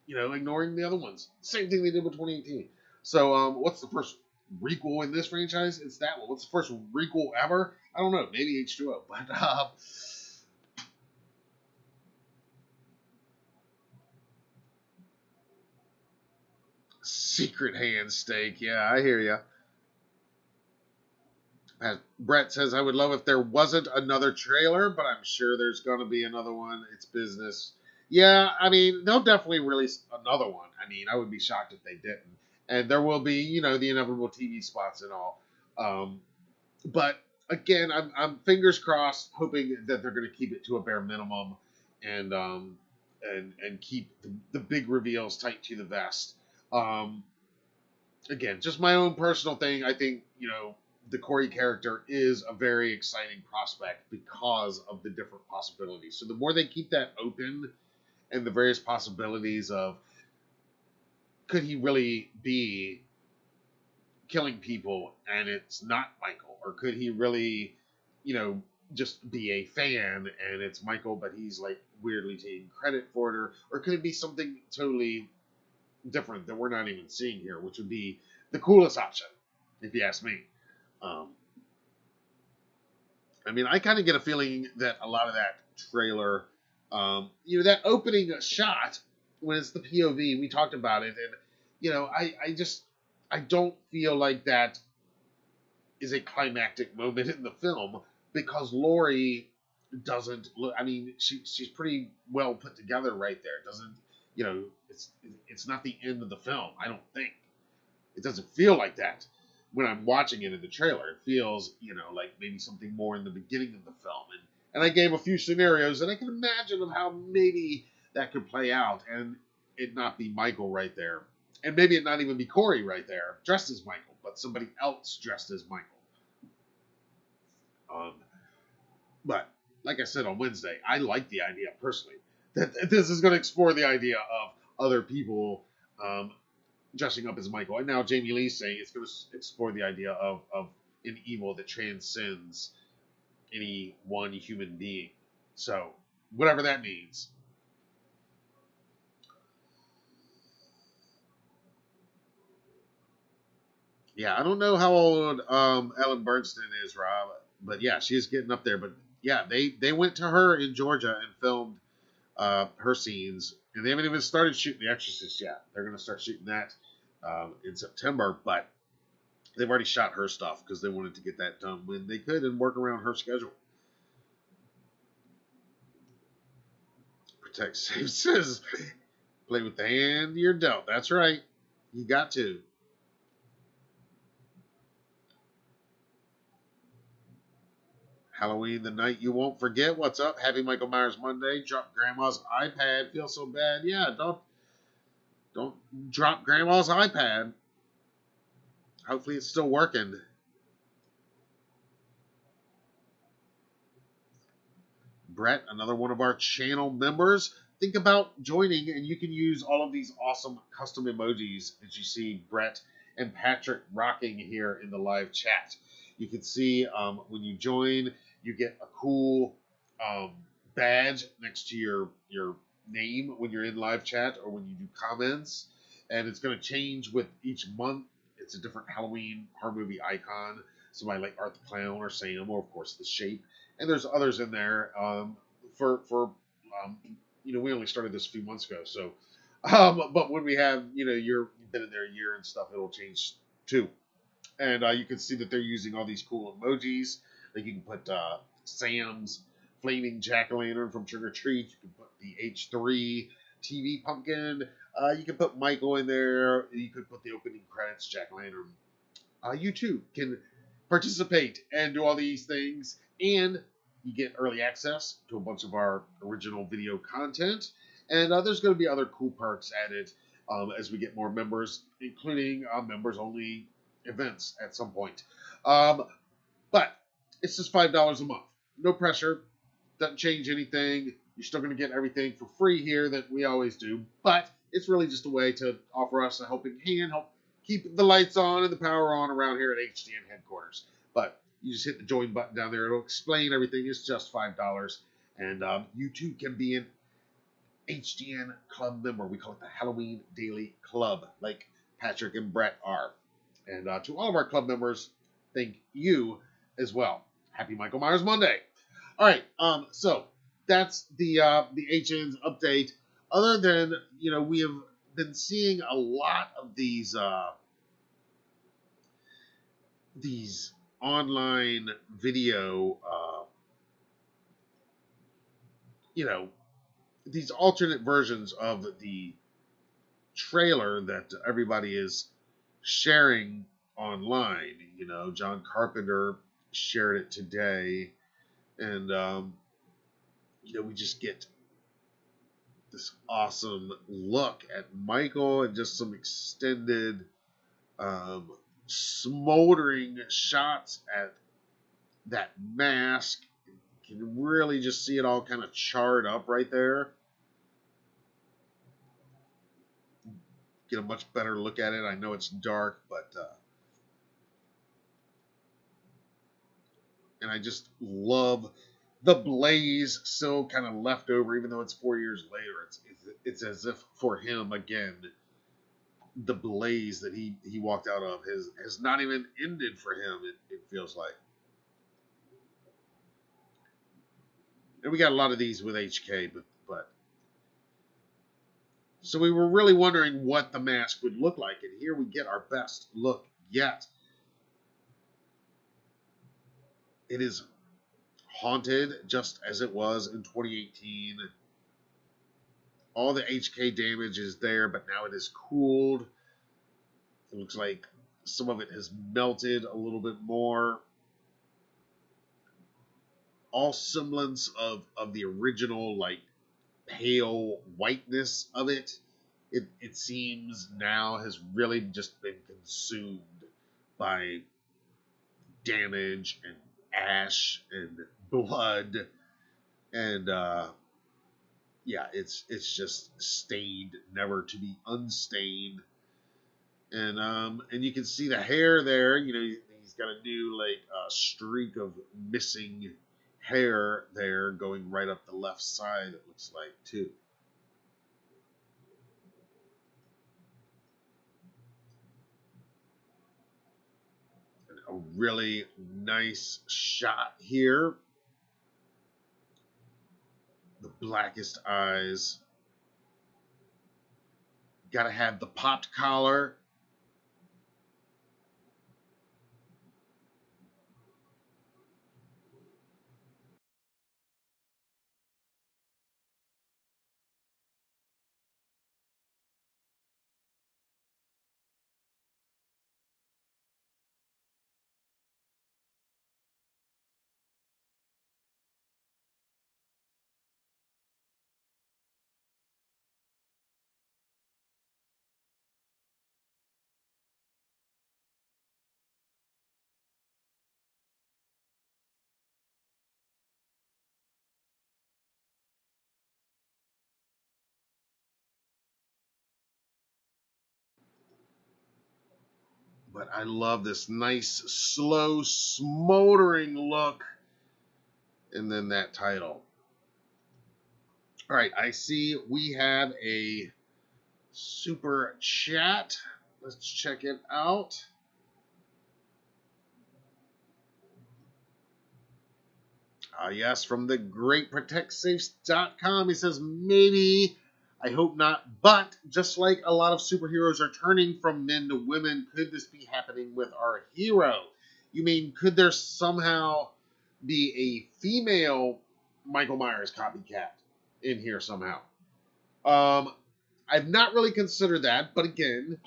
ignoring the other ones. Same thing they did with 2018. So, what's the first requel in this franchise? It's that one. What's the first requel ever? I don't know. Maybe H2O. But, Secret Hand Steak. Yeah, I hear you. Brett says, I would love if there wasn't another trailer, but I'm sure there's going to be another one. It's business. Yeah, I mean, they'll definitely release another one. I mean, I would be shocked if they didn't. And there will be, the inevitable TV spots and all. But again, I'm fingers crossed, hoping that they're going to keep it to a bare minimum and keep the big reveals tight to the vest. Again, just my own personal thing. I think, the Corey character is a very exciting prospect because of the different possibilities. So the more they keep that open and the various possibilities of, could he really be killing people and it's not Michael? Or could he really, just be a fan and it's Michael, but he's like weirdly taking credit for it? Or could it be something totally different that we're not even seeing here, which would be the coolest option, if you ask me. I mean, I kind of get a feeling that a lot of that trailer, that opening shot when it's the POV, we talked about it, and I don't feel like that is a climactic moment in the film because Laurie doesn't look. I mean, she's pretty well put together right there. It doesn't, it's not the end of the film. I don't think it doesn't feel like that. When I'm watching it in the trailer, it feels, like maybe something more in the beginning of the film. And I gave a few scenarios, and I can imagine of how maybe that could play out, and it not be Michael right there. And maybe it not even be Corey right there, dressed as Michael, but somebody else dressed as Michael. But, like I said on Wednesday, I like the idea, personally, that this is going to explore the idea of other people dressing up as Michael. And now Jamie Lee's saying it's going to explore the idea of an evil that transcends any one human being. So, whatever that means. Yeah, I don't know how old Ellen Bernstein is, Rob, but yeah, she's getting up there. But yeah, they went to her in Georgia and filmed her scenes, and they haven't even started shooting The Exorcist yet. They're going to start shooting that in September, but they've already shot her stuff because they wanted to get that done when they could and work around her schedule. Protect Safe says, play with the hand you're dealt. That's right. You got to. Halloween, the night you won't forget. What's up? Happy Michael Myers Monday. Drop Grandma's iPad. Feel so bad. Yeah, don't drop Grandma's iPad. Hopefully it's still working. Brett, another one of our channel members. Think about joining, and you can use all of these awesome custom emojis that you see Brett and Patrick rocking here in the live chat. You can see when you join, you get a cool badge next to your name when you're in live chat or when you do comments. And it's going to change with each month. It's a different Halloween horror movie icon. Somebody like Art the Clown or Sam, or of course The Shape. And there's others in there we only started this a few months ago. So, but when we have, you've been in there a year and stuff, it'll change too. And you can see that they're using all these cool emojis. Like you can put Sam's flaming jack-o'-lantern from Trick or Treat. You can put the H3 TV pumpkin. You can put Michael in there. You could put the opening credits jack-o'-lantern. You too can participate and do all these things. And you get early access to a bunch of our original video content. And there's going to be other cool perks added as we get more members, including members-only events at some point. But It's just $5 a month. No pressure. Doesn't change anything. You're still going to get everything for free here that we always do. But it's really just a way to offer us a helping hand, help keep the lights on and the power on around here at HDN headquarters. But you just hit the join button down there. It'll explain everything. It's just $5. And you too can be an HDN club member. We call it the Halloween Daily Club, like Patrick and Brett are. And to all of our club members, thank you as well. Happy Michael Myers Monday. All right, so that's the HN's update. Other than, we have been seeing a lot of these online video, these alternate versions of the trailer that everybody is sharing online. John Carpenter shared it today, and we just get this awesome look at Michael and just some extended smoldering shots at that mask. You can really just see it all kind of charred up right there. Get a much better look at it. I know it's dark, but and I just love the blaze still kind of left over, even though it's 4 years later. It's as if for him again, the blaze that he walked out of has not even ended for him. It feels like. And we got a lot of these with HK, but so we were really wondering what the mask would look like, and here we get our best look yet. It is haunted just as it was in 2018. All the HK damage is there, but now it is cooled. It looks like some of it has melted a little bit more. All semblance of the original, like, pale whiteness of it, it seems now has really just been consumed by damage and ash and blood, and yeah, it's just stained, never to be unstained. And you can see the hair there. He's got a new streak of missing hair there going right up the left side, it looks like, too. And a really nice shot here. The blackest eyes. Gotta have the popped collar. But I love this nice, slow, smoldering look. And then that title. All right, I see we have a super chat. Let's check it out. Yes, from the greatprotectsafes.com. He says, maybe, I hope not, but just like a lot of superheroes are turning from men to women, could this be happening with our hero? You mean, could there somehow be a female Michael Myers copycat in here somehow? I've not really considered that, but again,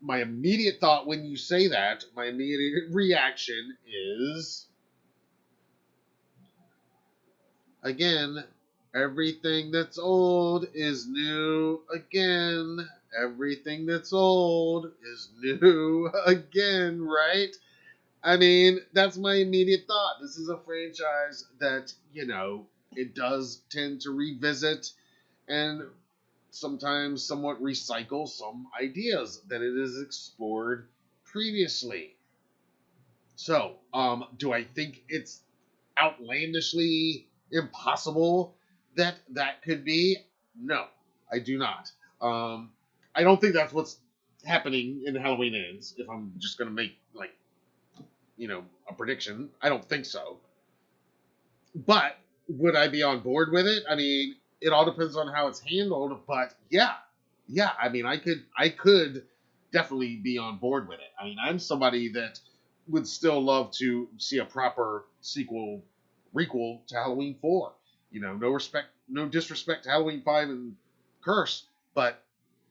my immediate thought when you say that, my immediate reaction is, again, everything that's old is new again. Everything that's old is new again, right? I mean, that's my immediate thought. This is a franchise that, it does tend to revisit and sometimes somewhat recycle some ideas that it has explored previously. So, do I think it's outlandishly impossible that that could be? No, I do not. Um, I don't think that's what's happening in Halloween Ends. If I'm just gonna make a prediction, I don't think so. But would I be on board with it? I mean, it all depends on how it's handled. But yeah. I mean, I could definitely be on board with it. I mean, I'm somebody that would still love to see a proper sequel, requel to Halloween 4. No disrespect to Halloween 5 and Curse, but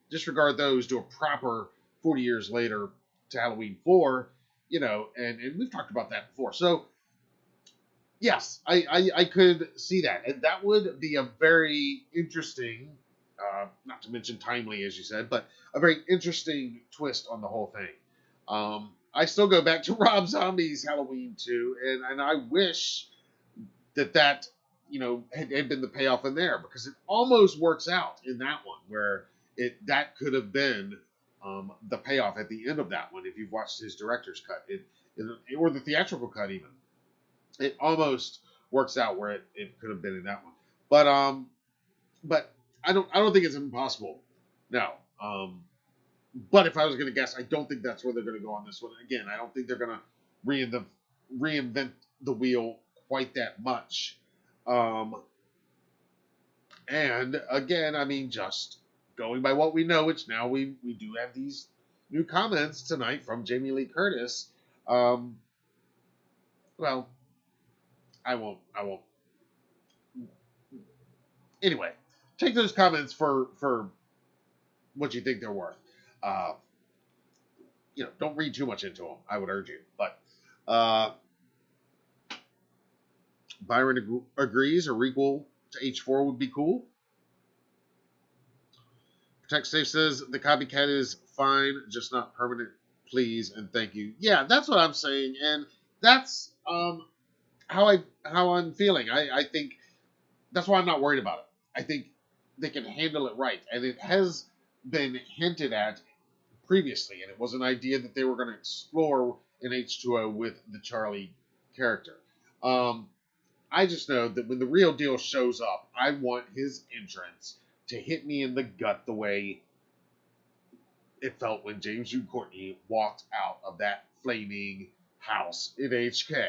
disregard those to a proper 40 years later to Halloween 4. And we've talked about that before. So yes, I could see that. And that would be a very interesting, not to mention timely, as you said, but a very interesting twist on the whole thing. I still go back to Rob Zombie's Halloween 2, and I wish that had been the payoff in there, because it almost works out in that one, where that could have been the payoff at the end of that one if you've watched his director's cut, or the theatrical cut even. It almost works out where it could have been in that one. But I don't think it's impossible. No. But if I was going to guess, I don't think that's where they're going to go on this one. Again, I don't think they're going to reinvent the wheel quite that much. And again, I mean, just going by what we know, which now we do have these new comments tonight from Jamie Lee Curtis. Well, I won't. Anyway, take those comments for what you think they're worth. Don't read too much into them. I would urge you. But Byron agrees. A requel to H4 would be cool. Protect Safe says the copycat is fine, just not permanent. Please and thank you. Yeah, that's what I'm saying, and that's how I'm feeling. I think that's why I'm not worried about it. I think they can handle it right, and it has been hinted at previously, and it was an idea that they were going to explore in H2O with the Charlie character. I just know that when the real deal shows up, I want his entrance to hit me in the gut the way it felt when James Jude Courtney walked out of that flaming house in HK.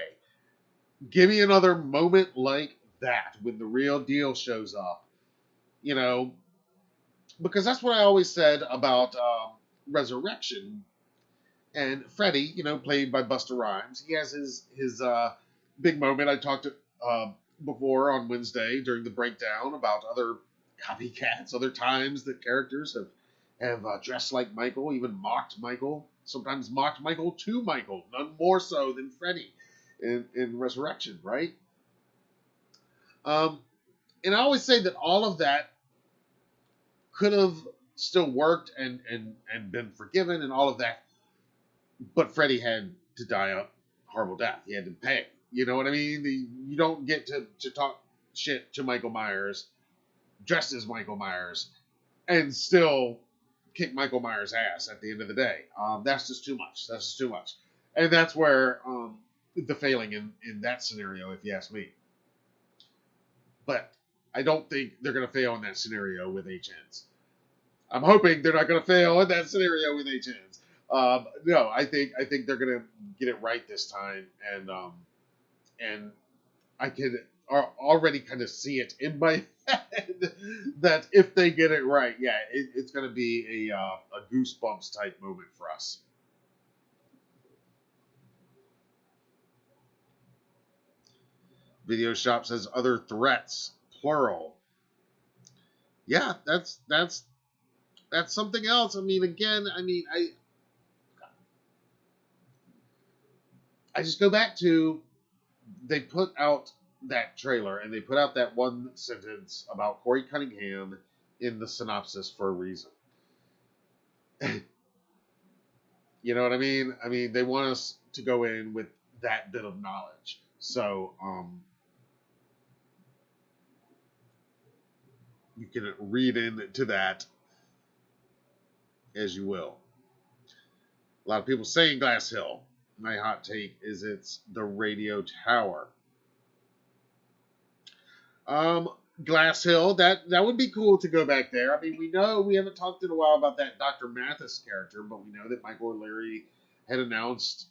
Give me another moment like that when the real deal shows up. Because that's what I always said about Resurrection and Freddy, played by Busta Rhymes. He has his big moment. I talked before on Wednesday during the breakdown about other copycats, other times that characters have dressed like Michael, even mocked Michael, sometimes mocked Michael to Michael, none more so than Freddy in Resurrection, right? And I always say that all of that could have still worked and been forgiven and all of that, but Freddy had to die a horrible death. He had to pay. You know what I mean? You don't get to talk shit to Michael Myers, dressed as Michael Myers, and still kick Michael Myers' ass at the end of the day. That's just too much. That's just too much. And that's where the failing in that scenario, if you ask me. But I don't think they're going to fail in that scenario with HNs. I'm hoping they're not going to fail in that scenario with HNs. No, I think they're going to get it right this time, and I could already kind of see it in my head that if they get it right, yeah, it's going to be a Goosebumps type moment for us. Video Shop says other threats, plural. Yeah, that's something else. I mean, again, I just go back to, they put out that trailer and they put out that one sentence about Corey Cunningham in the synopsis for a reason. You know what I mean? I mean, they want us to go in with that bit of knowledge. So you can read into that as you will. A lot of people saying Glass Hill. My hot take is it's the radio tower. Um, Glass Hill, that would be cool to go back there. I mean, we know we haven't talked in a while about that Dr. Mathis character, but we know that Michael O'Leary had announced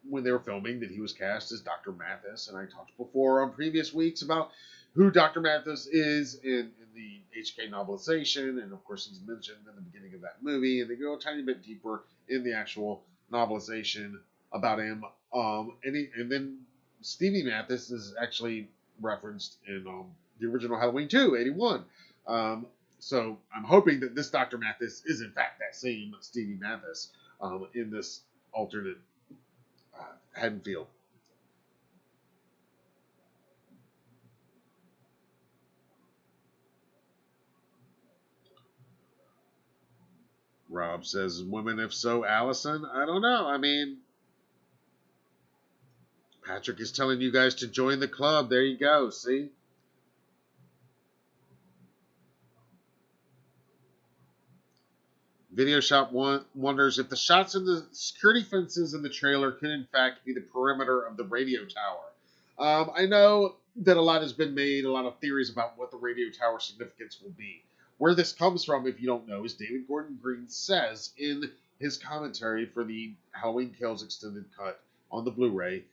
when they were filming that he was cast as Dr. Mathis, and I talked before on previous weeks about who Dr. Mathis is in the HK novelization, and of course he's mentioned in the beginning of that movie, and they go a tiny bit deeper in the actual novelization about him. And then Stevie Mathis is actually referenced in the original Halloween 2, 81. So I'm hoping that this Dr. Mathis is in fact that same Stevie Mathis in this alternate Haddonfield. Rob says, women, if so, Allison? I don't know. I mean, Patrick is telling you guys to join the club. There you go. See? Video Shop wonders if the shots in the security fences in the trailer could in fact be the perimeter of the radio tower. I know that a lot has been made, a lot of theories about what the radio tower significance will be. Where this comes from, if you don't know, is David Gordon Green says in his commentary for the Halloween Kills extended cut on the Blu-ray,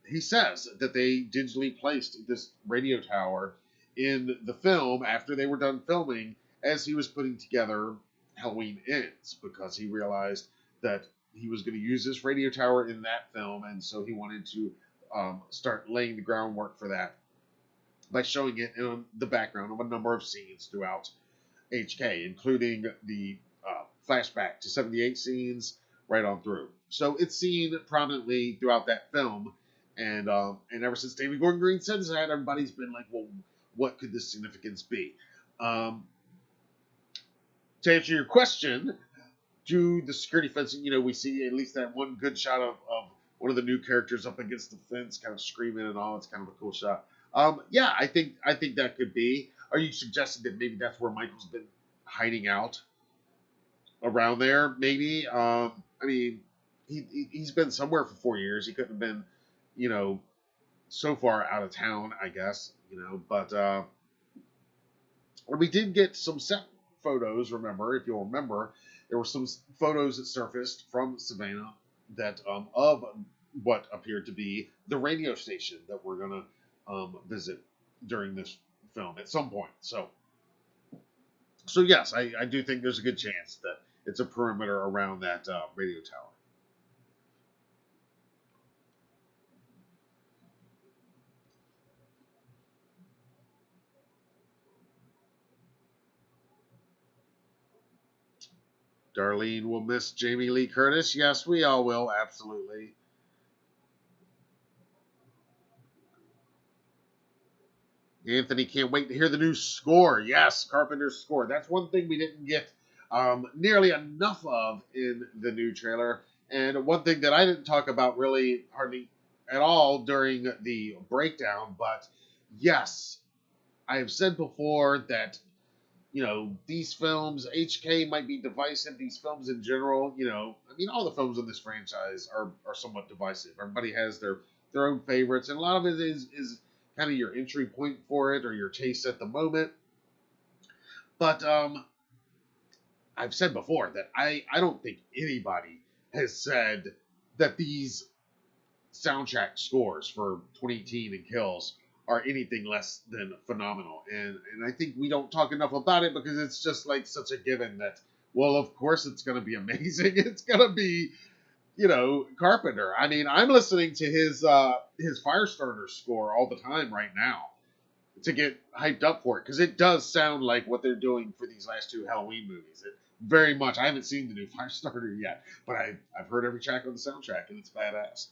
he says that they digitally placed this radio tower in the film after they were done filming as he was putting together Halloween Ends, because he realized that he was going to use this radio tower in that film, and so he wanted to start laying the groundwork for that by showing it in the background of a number of scenes throughout HK, including the flashback to 78 scenes right on through. So it's seen prominently throughout that film, and ever since David Gordon Green said that, everybody's been like, well, what could this significance be? To answer your question, do the security fencing, we see at least that one good shot of one of the new characters up against the fence kind of screaming and all. It's kind of a cool shot. Yeah, I think that could be. Are you suggesting that maybe that's where Michael's been hiding out around there? Maybe. I mean, he's been somewhere for 4 years. He couldn't have been, so far out of town, I guess. But we did get some set photos. Remember, if you'll remember, there were some photos that surfaced from Savannah that of what appeared to be the radio station that we're gonna visit during this film at some point. So yes, I do think there's a good chance that it's a perimeter around that radio tower. Darlene will miss Jamie Lee Curtis. Yes, we all will, absolutely. Anthony can't wait to hear the new score. Yes, Carpenter's score. That's one thing we didn't get nearly enough of in the new trailer. And one thing that I didn't talk about really hardly at all during the breakdown. But yes, I have said before that, these films, HK might be divisive. These films in general, all the films in this franchise are somewhat divisive. Everybody has their own favorites. And a lot of it is kind of your entry point for it or your taste at the moment. But I've said before that I don't think anybody has said that these soundtrack scores for 2018 and Kills are anything less than phenomenal. And I think we don't talk enough about it because it's just like such a given that, well, of course it's going to be amazing. It's going to be, Carpenter. I mean, I'm listening to his Firestarter score all the time right now to get hyped up for it, because it does sound like what they're doing for these last two Halloween movies. It very much. I haven't seen the new Firestarter yet, but I've heard every track on the soundtrack, and it's badass.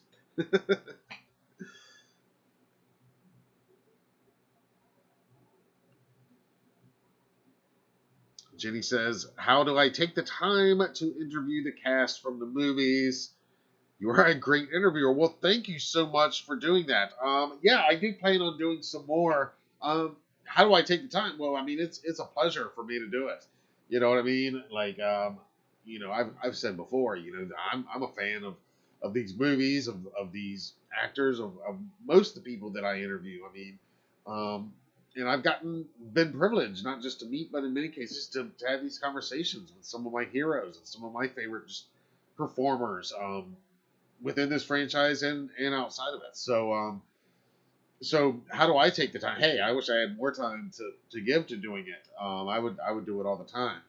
Jenny says, how do I take the time to interview the cast from the movies? You are a great interviewer. Well, thank you so much for doing that. Yeah, I do plan on doing some more. How do I take the time? Well, I mean, it's a pleasure for me to do it. You know what I mean? Like, I've said before, I'm a fan of these movies, of these actors, of most of the people that I interview. I mean, um, and I've been privileged not just to meet, but in many cases to have these conversations with some of my heroes and some of my favorite just performers. Within this franchise and outside of it. So how do I take the time? Hey, I wish I had more time to give to doing it. I would do it all the time.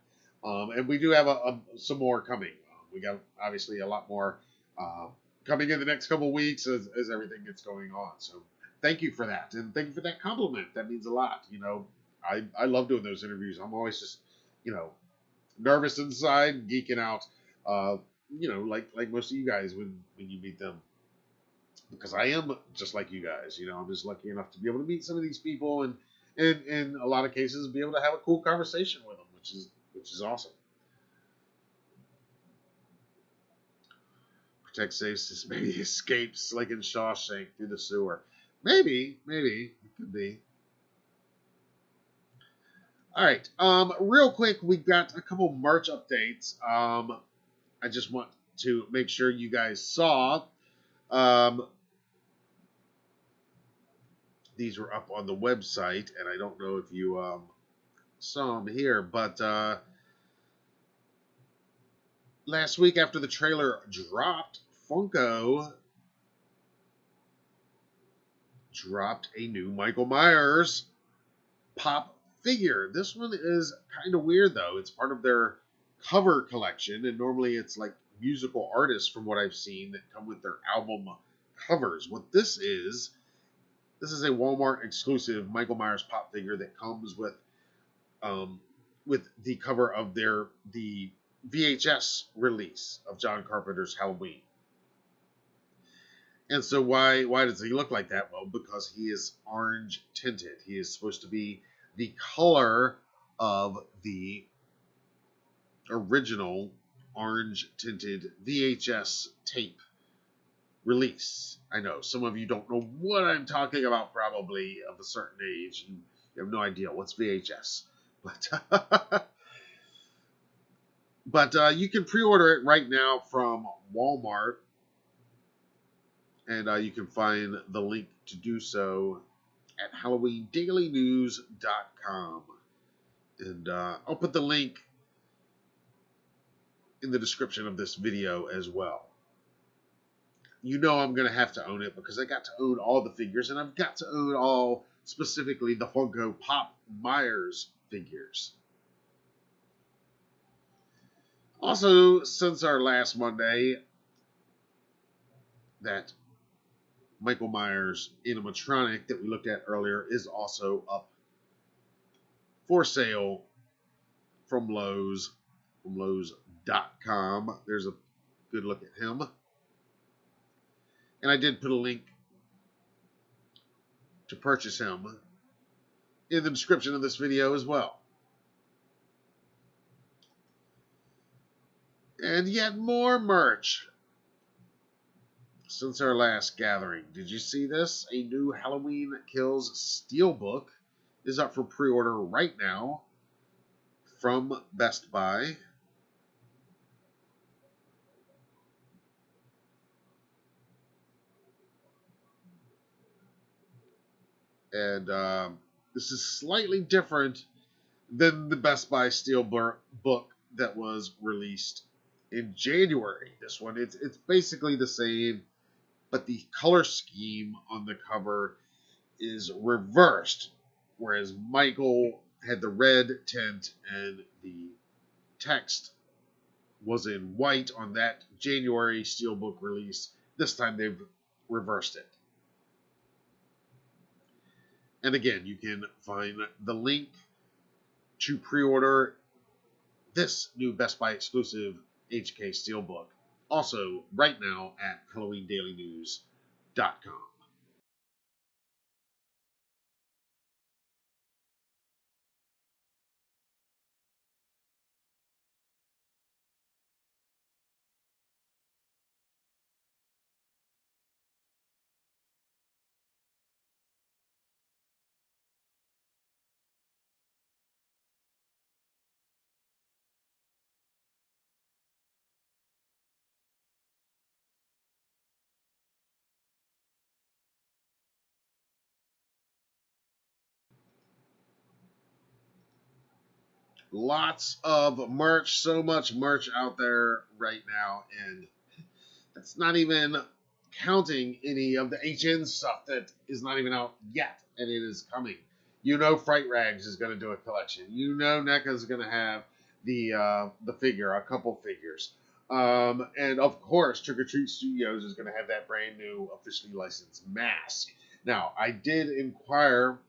And we do have some more coming. We got obviously a lot more uh, coming in the next couple of weeks as everything gets going on. So thank you for that, and thank you for that compliment. That means a lot. I love doing those interviews. I'm always just you know nervous inside, geeking out. Uh, like most of you guys when you meet them, because I am just like you guys. I'm just lucky enough to be able to meet some of these people, and in a lot of cases be able to have a cool conversation with them, which is awesome. Protect safe, maybe escapes like in Shawshank through the sewer. Maybe it could be. All right. Real quick, we've got a couple merch updates. I just want to make sure you guys saw. Um, these were up on the website, and I don't know if you saw them here, but last week after the trailer dropped, Funko dropped a new Michael Myers pop figure. This one is kind of weird, though. It's part of their cover collection, and normally it's like musical artists, from what I've seen, that come with their album covers. What this is a Walmart exclusive Michael Myers pop figure that comes with the cover of the VHS release of John Carpenter's Halloween. And so why does he look like that? Well, because he is orange tinted. He is supposed to be the color of the original orange tinted VHS tape release. I know some of you don't know what I'm talking about, probably of a certain age. You have no idea what's VHS. But but you can pre-order it right now from Walmart, and you can find the link to do so at HalloweenDailyNews.com. And I'll put the link in the description of this video as well. I'm going to have to own it because I got to own all the figures, and I've got to own all, specifically the Funko Pop Myers figures. Also, since our last Monday, that Michael Myers animatronic that we looked at earlier is also up for sale from Lowe's, from Lowe's.com. There's a good look at him. And I did put a link to purchase him in the description of this video as well. And yet more merch since our last gathering. Did you see this? A new Halloween Kills Steelbook is up for pre-order right now from Best Buy. And this is slightly different than the Best Buy Steelbook that was released in January. This one, it's basically the same, but the color scheme on the cover is reversed. Whereas Michael had the red tint and the text was in white on that January Steelbook release, this time they've reversed it. And again, you can find the link to pre-order this new Best Buy exclusive HK Steelbook also right now at HalloweenDailyNews.com. Lots of merch, so much merch out there right now, and that's not even counting any of the HN stuff that is not even out yet, and it is coming. You know, Fright Rags is going to do a collection. You know, Neca is going to have the figure, a couple figures. And of course, Trick or Treat Studios is going to have that brand new officially licensed mask. Now, I did inquire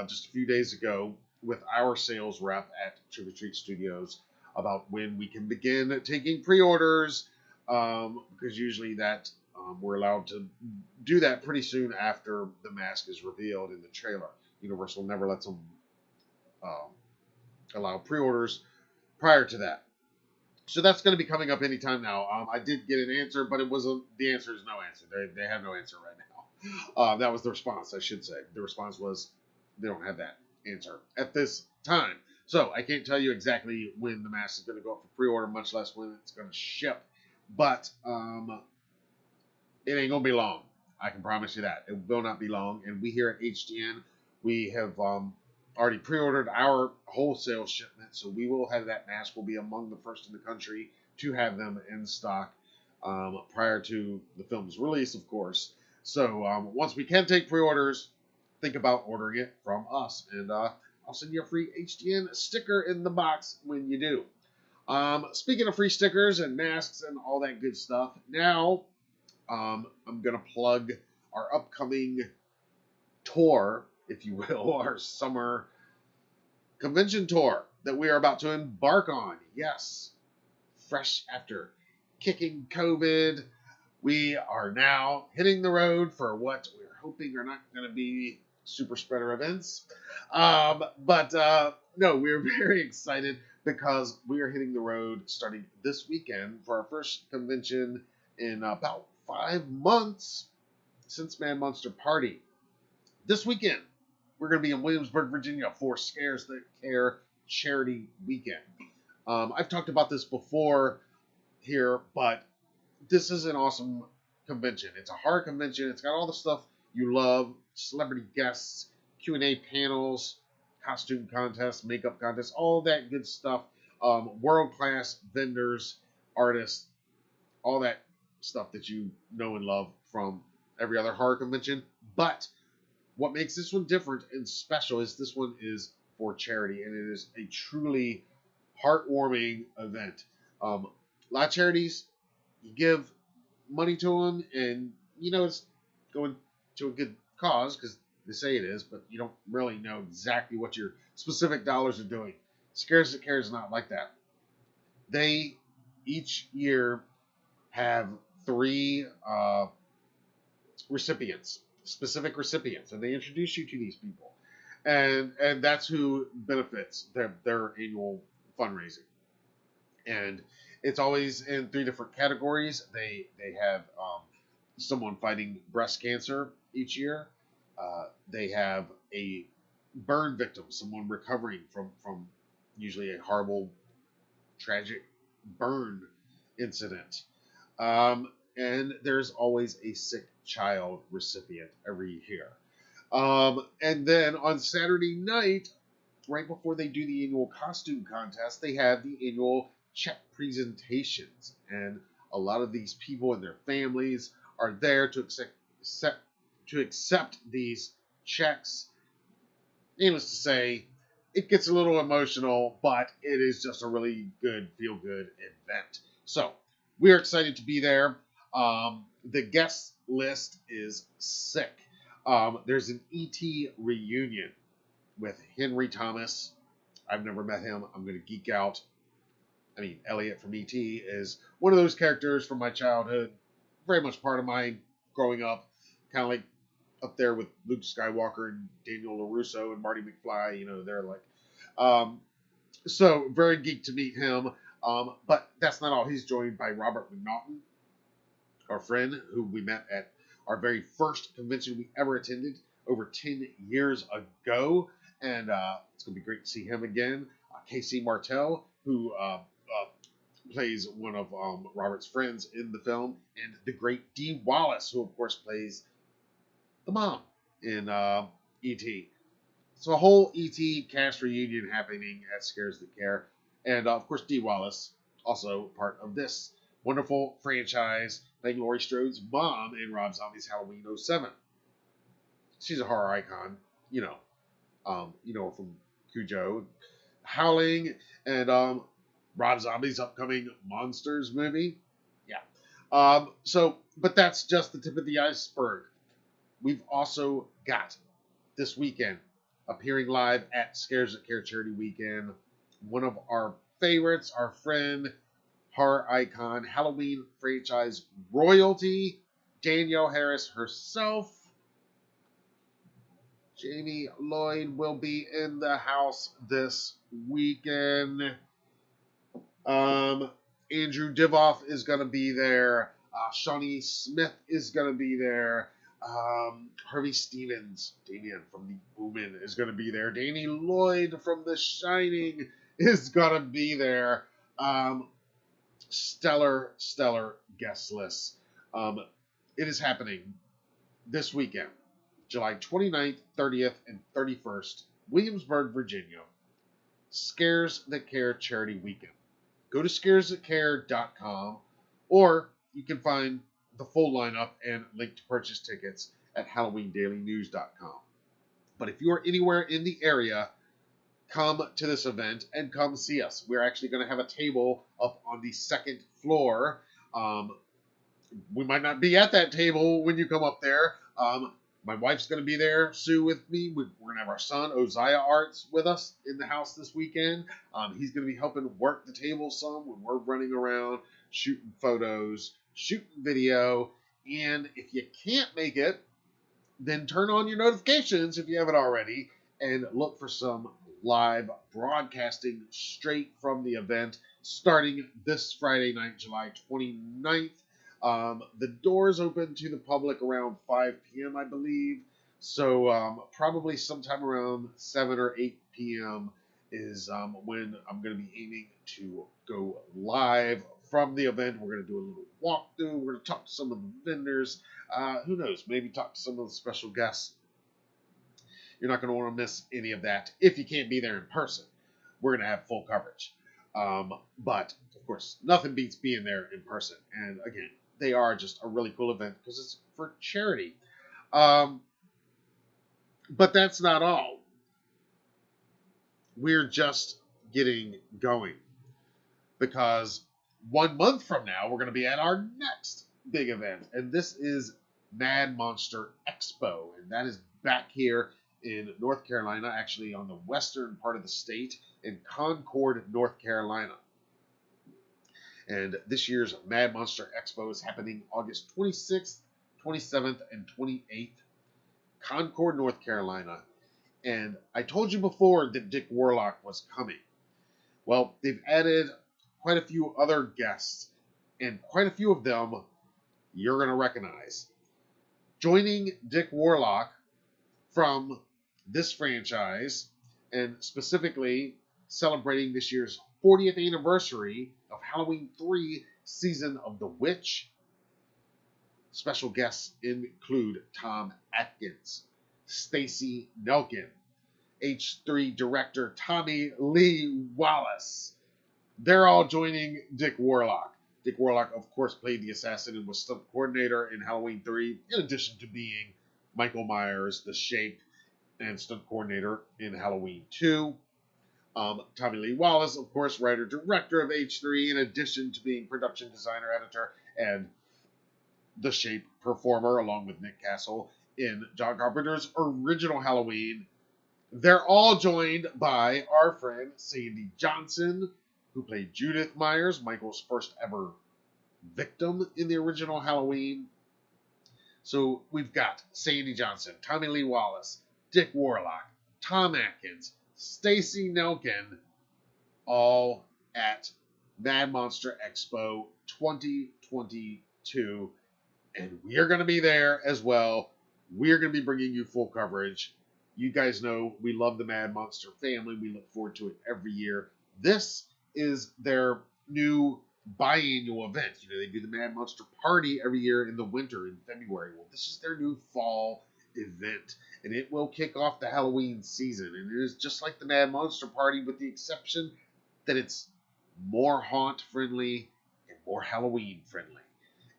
just a few days ago with our sales rep at Trick or Treat Studios about when we can begin taking pre-orders, because usually that we're allowed to do that pretty soon after the mask is revealed in the trailer. Universal never lets them allow pre-orders prior to that. So that's going to be coming up anytime now. I did get an answer, but it wasn't. The answer is no answer. They have no answer right now. That was the response, I should say. The response was they don't have that answer at this time. So I can't tell you exactly when the mask is going to go up for pre-order, much less when it's going to ship. But it ain't going to be long. I can promise you that. It will not be long. And we here at HDN, we have already pre-ordered our wholesale shipment, so we will have that mask. Will be among the first in the country to have them in stock prior to the film's release, of course. So once we can take pre-orders, think about ordering it from us, and I'll send you a free HDN sticker in the box when you do. Speaking of free stickers and masks and all that good stuff, now I'm going to plug our upcoming tour, if you will, our summer convention tour that we are about to embark on. Yes, fresh after kicking COVID, we are now hitting the road for what we're hoping are not going to be super spreader events. But no, we're very excited because we are hitting the road starting this weekend for our first convention in about 5 months since Man Monster Party. This weekend, we're going to be in Williamsburg, Virginia for Scares That Care Charity Weekend. I've talked about this before here, but this is an awesome convention. It's a horror convention. It's got all the stuff you love, celebrity guests, Q&A panels, costume contests, makeup contests, all that good stuff. World-class vendors, artists, all that stuff that you know and love from every other horror convention. But what makes this one different and special is this one is for charity, and it is a truly heartwarming event. A lot of charities, you give money to them, and you know it's going to a good cause because they say it is, but you don't really know exactly what your specific dollars are doing. Scares That Care is not like that. They each year have 3 recipients, specific recipients, and they introduce you to these people, and that's who benefits their annual fundraising. And it's always in 3 different categories. They have someone fighting breast cancer each year. They have a burn victim, someone recovering from usually a horrible, tragic burn incident. And there's always a sick child recipient every year. And then on Saturday night, right before they do the annual costume contest, they have the annual check presentations. And a lot of these people and their families are there to accept these checks. Needless to say, it gets a little emotional, but it is just a really good, feel-good event. So, we are excited to be there. The guest list is sick. There's an E.T. reunion with Henry Thomas. I've never met him. I'm going to geek out. I mean, Elliot from E.T. is one of those characters from my childhood. Very much part of my growing up. Kind of like up there with Luke Skywalker and Daniel LaRusso and Marty McFly. You know, they're like... so, very geeked to meet him. But that's not all. He's joined by Robert McNaughton, our friend, who we met at our very first convention we ever attended over 10 years ago. And it's going to be great to see him again. Casey Martell, who plays one of Robert's friends in the film. And the great Dee Wallace, who, of course, plays the mom in E.T. So a whole ET cast reunion happening at Scares That Care. And of course, Dee Wallace, also part of this wonderful franchise, playing Laurie Strode's mom in Rob Zombie's Halloween '07. She's a horror icon, you know. You know her from Cujo, Howling, and Rob Zombie's upcoming Monsters movie. Yeah. But that's just the tip of the iceberg. We've also got this weekend appearing live at Scares That Care Charity Weekend. One of our favorites, our friend, horror icon, Halloween franchise royalty, Danielle Harris herself. Jamie Lloyd will be in the house this weekend. Andrew Divoff is going to be there. Shawnee Smith is going to be there. Harvey Stevens, Damien from The Omen, is going to be there. Danny Lloyd from The Shining is going to be there. Stellar guest list. It is happening this weekend, July 29th, 30th, and 31st, Williamsburg, Virginia. Scares That Care Charity Weekend. Go to scaresthatcare.com, or you can find the full lineup and link to purchase tickets at HalloweenDailyNews.com. But if you are anywhere in the area, come to this event and come see us. We're actually going to have a table up on the second floor. We might not be at that table when you come up there. My wife's going to be there, Sue with me. We're going to have our son, Oziah Arts, with us in the house this weekend. He's going to be helping work the table some when we're running around, shooting photos, shooting video. And if you can't make it, then turn on your notifications if you haven't already, and look for some live broadcasting straight from the event starting this Friday night, July 29th. The doors open to the public around 5 p.m., I believe. So probably sometime around 7 or 8 p.m. is when I'm going to be aiming to go live from the event. We're going to do a little walkthrough. We're going to talk to some of the vendors. Who knows? Maybe talk to some of the special guests. You're not going to want to miss any of that if you can't be there in person. We're going to have full coverage. But, of course, nothing beats being there in person. And, again, they are just a really cool event because it's for charity. But that's not all. We're just getting going. Because 1 month from now, we're going to be at our next big event. And this is Mad Monster Expo. And that is back here in North Carolina, actually on the western part of the state, in Concord, North Carolina. And this year's Mad Monster Expo is happening August 26th, 27th, and 28th, Concord, North Carolina. And I told you before that Dick Warlock was coming. Well, they've added quite a few other guests, and quite a few of them you're going to recognize. Joining Dick Warlock from this franchise, and specifically celebrating this year's 40th anniversary of Halloween 3 Season of the Witch. Special guests include Tom Atkins, Stacy Nelkin, H3 director Tommy Lee Wallace. They're all joining Dick Warlock. Dick Warlock, of course, played the assassin and was stunt coordinator in Halloween 3, in addition to being Michael Myers, the Shape, and stunt coordinator in Halloween 2. Tommy Lee Wallace, of course, writer-director of H3, in addition to being production designer, editor, and the Shape performer, along with Nick Castle, in John Carpenter's original Halloween. They're all joined by our friend Sandy Johnson, who played Judith Myers, Michael's first ever victim in the original Halloween. So we've got Sandy Johnson, Tommy Lee Wallace, Dick Warlock, Tom Atkins, Stacy Nelkin, all at Mad Monster Expo 2022. And we are going to be there as well. We're going to be bringing you full coverage. You guys know we love the Mad Monster family. We look forward to it every year. This is their new biannual event. You know, they do the Mad Monster Party every year in the winter in February. Well, this is their new fall event, and it will kick off the Halloween season. And it is just like the Mad Monster Party, with the exception that it's more haunt friendly and more Halloween friendly.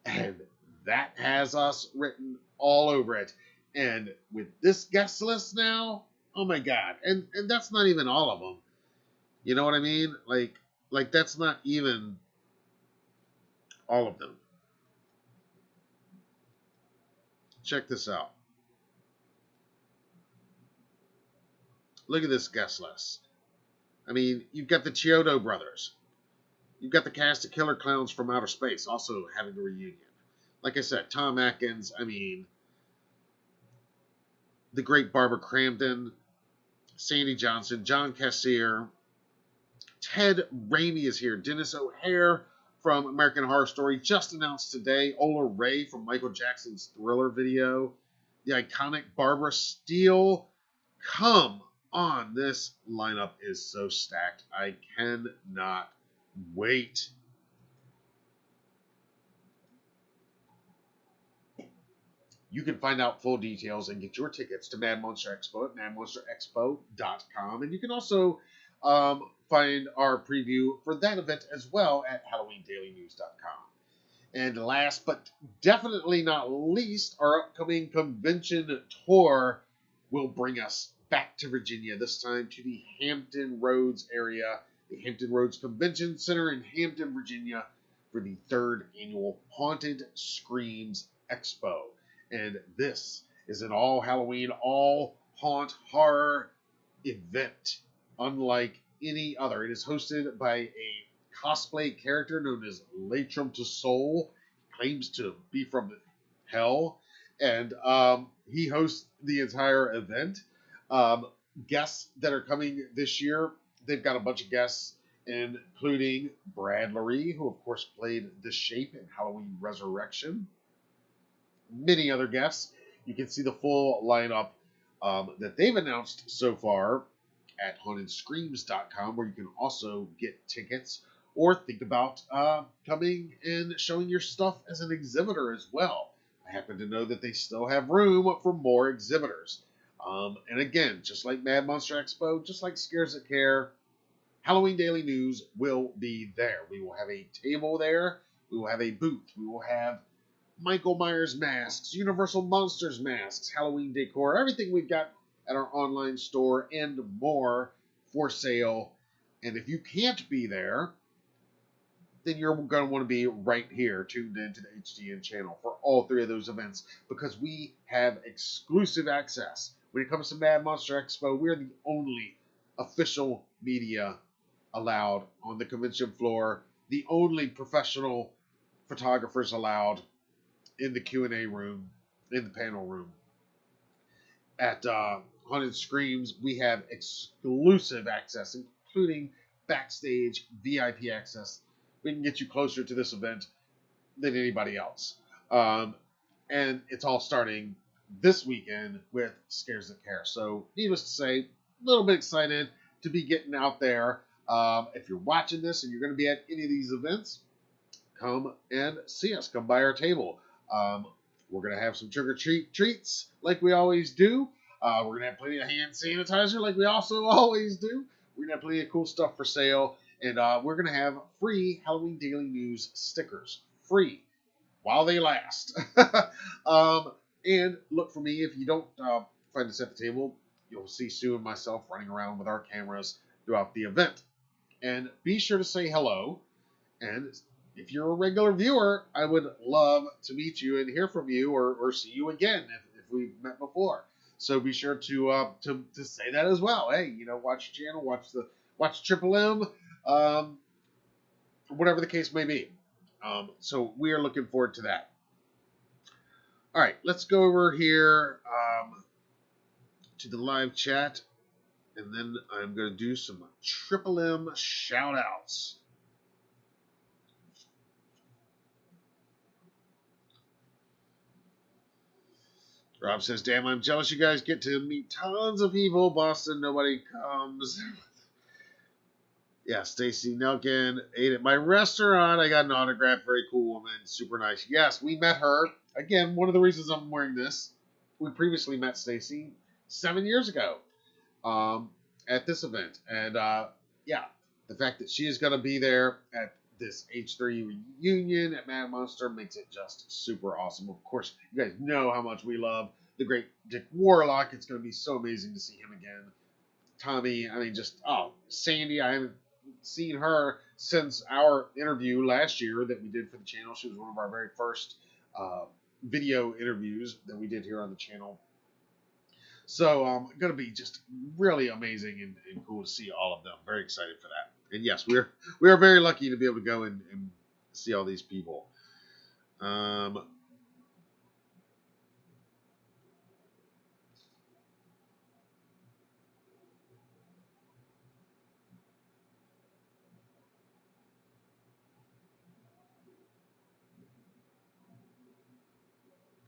And that has us written all over it. And with this guest list now, oh my god. And that's not even all of them. You know what I mean? Like that's not even all of them. Check this out. Look at this guest list. I mean, you've got the Chiodo brothers. You've got the cast of Killer Clowns from Outer Space also having a reunion. Like I said, Tom Atkins, I mean, the great Barbara Crampton, Sandy Johnson, John Cassier, Ted Raimi is here. Dennis O'Hare from American Horror Story just announced today. Ola Ray from Michael Jackson's Thriller video. The iconic Barbara Steele. Come on, this lineup is so stacked. I cannot wait. You can find out full details and get your tickets to Mad Monster Expo at madmonsterexpo.com. And you can also find our preview for that event as well at halloweendailynews.com. And last but definitely not least, our upcoming convention tour will bring us back to Virginia, this time to the Hampton Roads area, the Hampton Roads Convention Center in Hampton, Virginia, for the 3rd annual Haunted Screams Expo. And this is an all Halloween, all haunt horror event, unlike any other. It is hosted by a cosplay character known as Latrim to Soul. He claims to be from hell, and he hosts the entire event. Guests that are coming this year, they've got a bunch of guests, including Brad Laree, who of course played The Shape in Halloween Resurrection. Many other guests. You can see the full lineup that they've announced so far at hauntedscreams.com, where you can also get tickets or think about coming and showing your stuff as an exhibitor as well. I happen to know that they still have room for more exhibitors. And again, just like Mad Monster Expo, just like Scares That Care, Halloween Daily News will be there. We will have a table there. We will have a booth. We will have Michael Myers masks, Universal Monsters masks, Halloween decor, everything we've got at our online store and more for sale. And if you can't be there, then you're going to want to be right here tuned into the HDN channel for all 3 of those events, because we have exclusive access. When it comes to Mad Monster Expo, we're the only official media allowed on the convention floor, the only professional photographers allowed in the Q&A room, in the panel room. At Haunted Screams, we have exclusive access, including backstage VIP access. We can get you closer to this event than anybody else. And it's all starting this weekend with Scares That Care. So, needless to say, a little bit excited to be getting out there. If you're watching this and you're going to be at any of these events, come and see us. Come by our table. We're going to have some trick-or-treat treats like we always do. We're going to have plenty of hand sanitizer like we also always do. We're going to have plenty of cool stuff for sale. And we're going to have free Halloween Daily News stickers. Free. While they last. And look for me. If you don't find us at the table, you'll see Sue and myself running around with our cameras throughout the event. And be sure to say hello. And if you're a regular viewer, I would love to meet you and hear from you, or see you again if we've met before. So be sure to say that as well. Hey, watch the channel, watch Triple M, whatever the case may be. So we are looking forward to that. All right, let's go over here to the live chat, and then I'm going to do some Triple M shout-outs. Rob says, damn, I'm jealous you guys get to meet tons of people. Boston, nobody comes. Yeah, Stacy Nelkin ate at my restaurant. I got an autograph. Very cool woman. Super nice. Yes, we met her. Again, one of the reasons I'm wearing this we previously met Stacy 7 years ago at this event. And yeah, the fact that she is going to be there at this H3 reunion at Mad Monster makes it just super awesome. Of course, you guys know how much we love the great Dick Warlock. It's going to be so amazing to see him again. Tommy, I mean, just, oh, Sandy, I haven't seen her since our interview last year that we did for the channel. She was one of our very first video interviews that we did here on the channel. So, going to be just really amazing and cool to see all of them. Very excited for that. And yes, we are very lucky to be able to go and see all these people.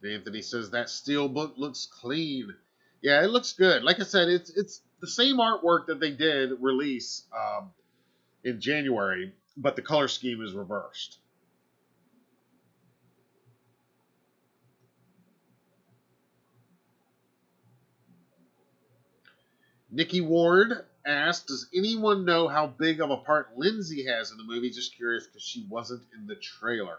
Anthony says that steel book looks clean. Yeah, it looks good. Like I said, it's the same artwork that they did release in January, but the color scheme is reversed. Nikki Ward asked, does anyone know how big of a part Lindsay has in the movie? Just curious because she wasn't in the trailer.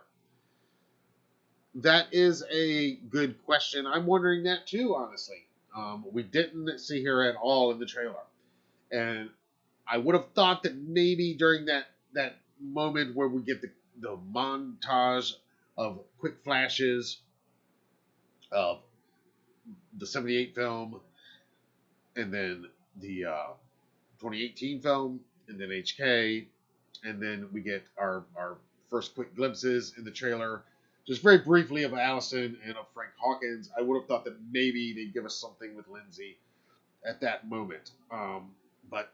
That is a good question. I'm wondering that too, honestly. We didn't see her at all in the trailer. And I would have thought that maybe during that moment where we get the montage of quick flashes of the 78 film and then the 2018 film and then HK, and then we get our first quick glimpses in the trailer just very briefly of Allison and of Frank Hawkins. I would have thought that maybe they'd give us something with Lindsay at that moment. But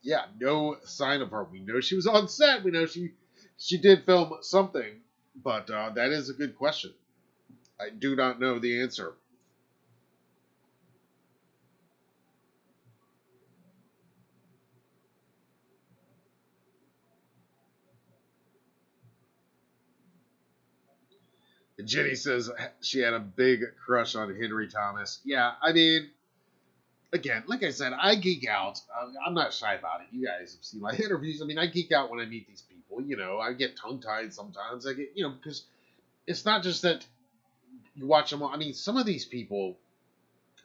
yeah, no sign of her. We know she was on set. We know she did film something, but that is a good question. I do not know the answer. Jenny says she had a big crush on Henry Thomas. Yeah, I mean, again, like I said, I geek out. I'm not shy about it. You guys have seen my interviews. I mean, I geek out when I meet these people. You know, I get tongue-tied sometimes. I get, because it's not just that you watch them. I mean, some of these people,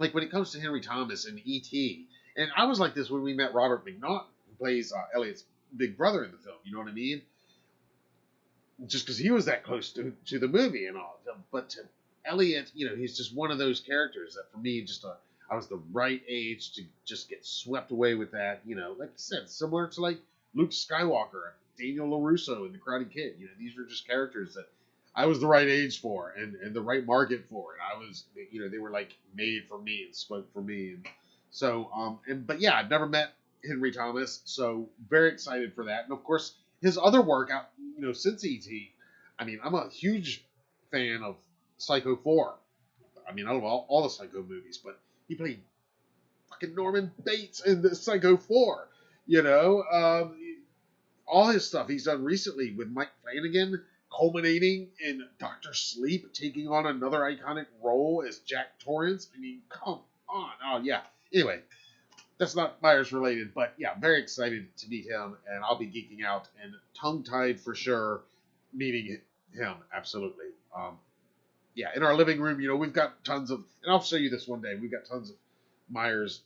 like when it comes to Henry Thomas and E.T., and I was like this when we met Robert McNaughton, who plays Elliot's big brother in the film. You know what I mean? Just because he was that close to the movie and all. But to Elliot, he's just one of those characters that for me, I was the right age to just get swept away with that. Like I said, similar to like Luke Skywalker and Daniel LaRusso in The Karate Kid. These were just characters that I was the right age for and the right market for. And I was, they were like made for me and spoke for me. And so, but yeah, I've never met Henry Thomas, so very excited for that. And of course, his other work out, since E.T., I mean, I'm a huge fan of Psycho 4. I mean, I love all the Psycho movies, but he played fucking Norman Bates in the Psycho 4. All his stuff he's done recently with Mike Flanagan, culminating in Dr. Sleep, taking on another iconic role as Jack Torrance. I mean, come on. Oh, yeah. Anyway, that's not Myers related, but yeah, very excited to meet him, and I'll be geeking out and tongue-tied for sure meeting him, absolutely. Yeah, in our living room, we've got tons of, and I'll show you this one day, we've got tons of Myers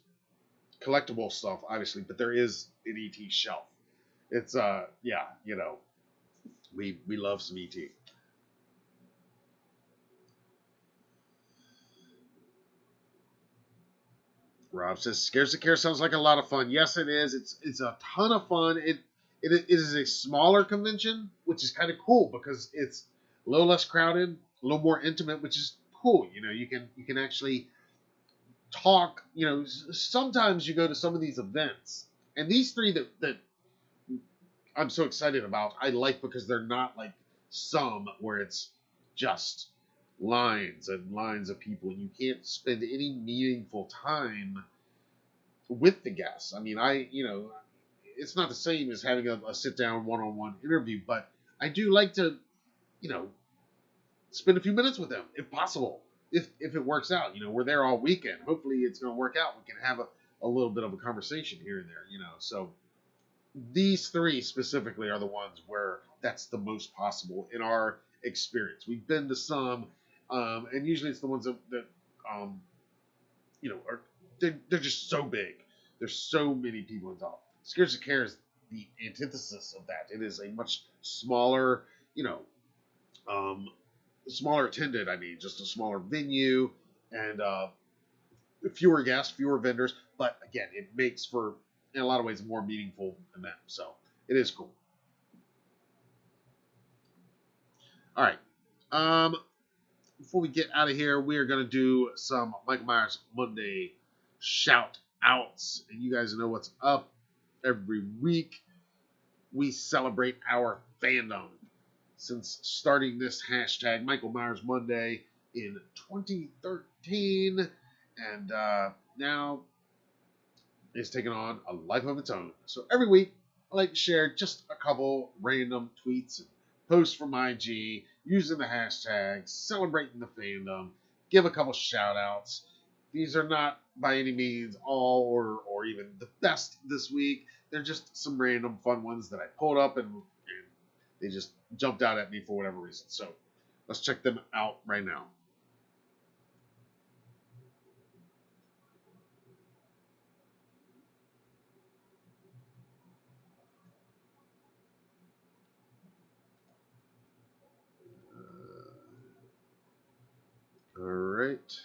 collectible stuff, obviously, but there is an E.T. shelf. It's, yeah, we love some E.T. Rob says, Scares to Care sounds like a lot of fun. Yes, it is. It's a ton of fun. It is a smaller convention, which is kind of cool because it's a little less crowded, a little more intimate, which is cool. You can actually talk. Sometimes you go to some of these events, and these three that I'm so excited about, I like because they're not like some where it's just lines and lines of people, and you can't spend any meaningful time with the guests. I mean, it's not the same as having a sit-down one-on-one interview, but I do like to, spend a few minutes with them if possible. if it works out, we're there all weekend. Hopefully it's going to work out. We can have a little bit of a conversation here and there. So these three specifically are the ones where that's the most possible in our experience. We've been to some, and usually it's the ones that are they're just so big. There's so many people involved. Scares of Care is the antithesis of that. It is a much smaller, smaller attended. I mean, just a smaller venue and fewer guests, fewer vendors. But again, it makes for, in a lot of ways, a more meaningful event. So it is cool. All right. Before we get out of here, we are going to do some Michael Myers Monday shout outs. And you guys know what's up. Every week, we celebrate our fandom. Since starting this hashtag Michael Myers Monday in 2013, and now it's taken on a life of its own. So every week, I like to share just a couple random tweets and posts from IG using the hashtag, celebrating the fandom, give a couple shout outs. These are not by any means all or even the best this week. They're just some random fun ones that I pulled up and they just jumped out at me for whatever reason. So let's check them out right now. All right.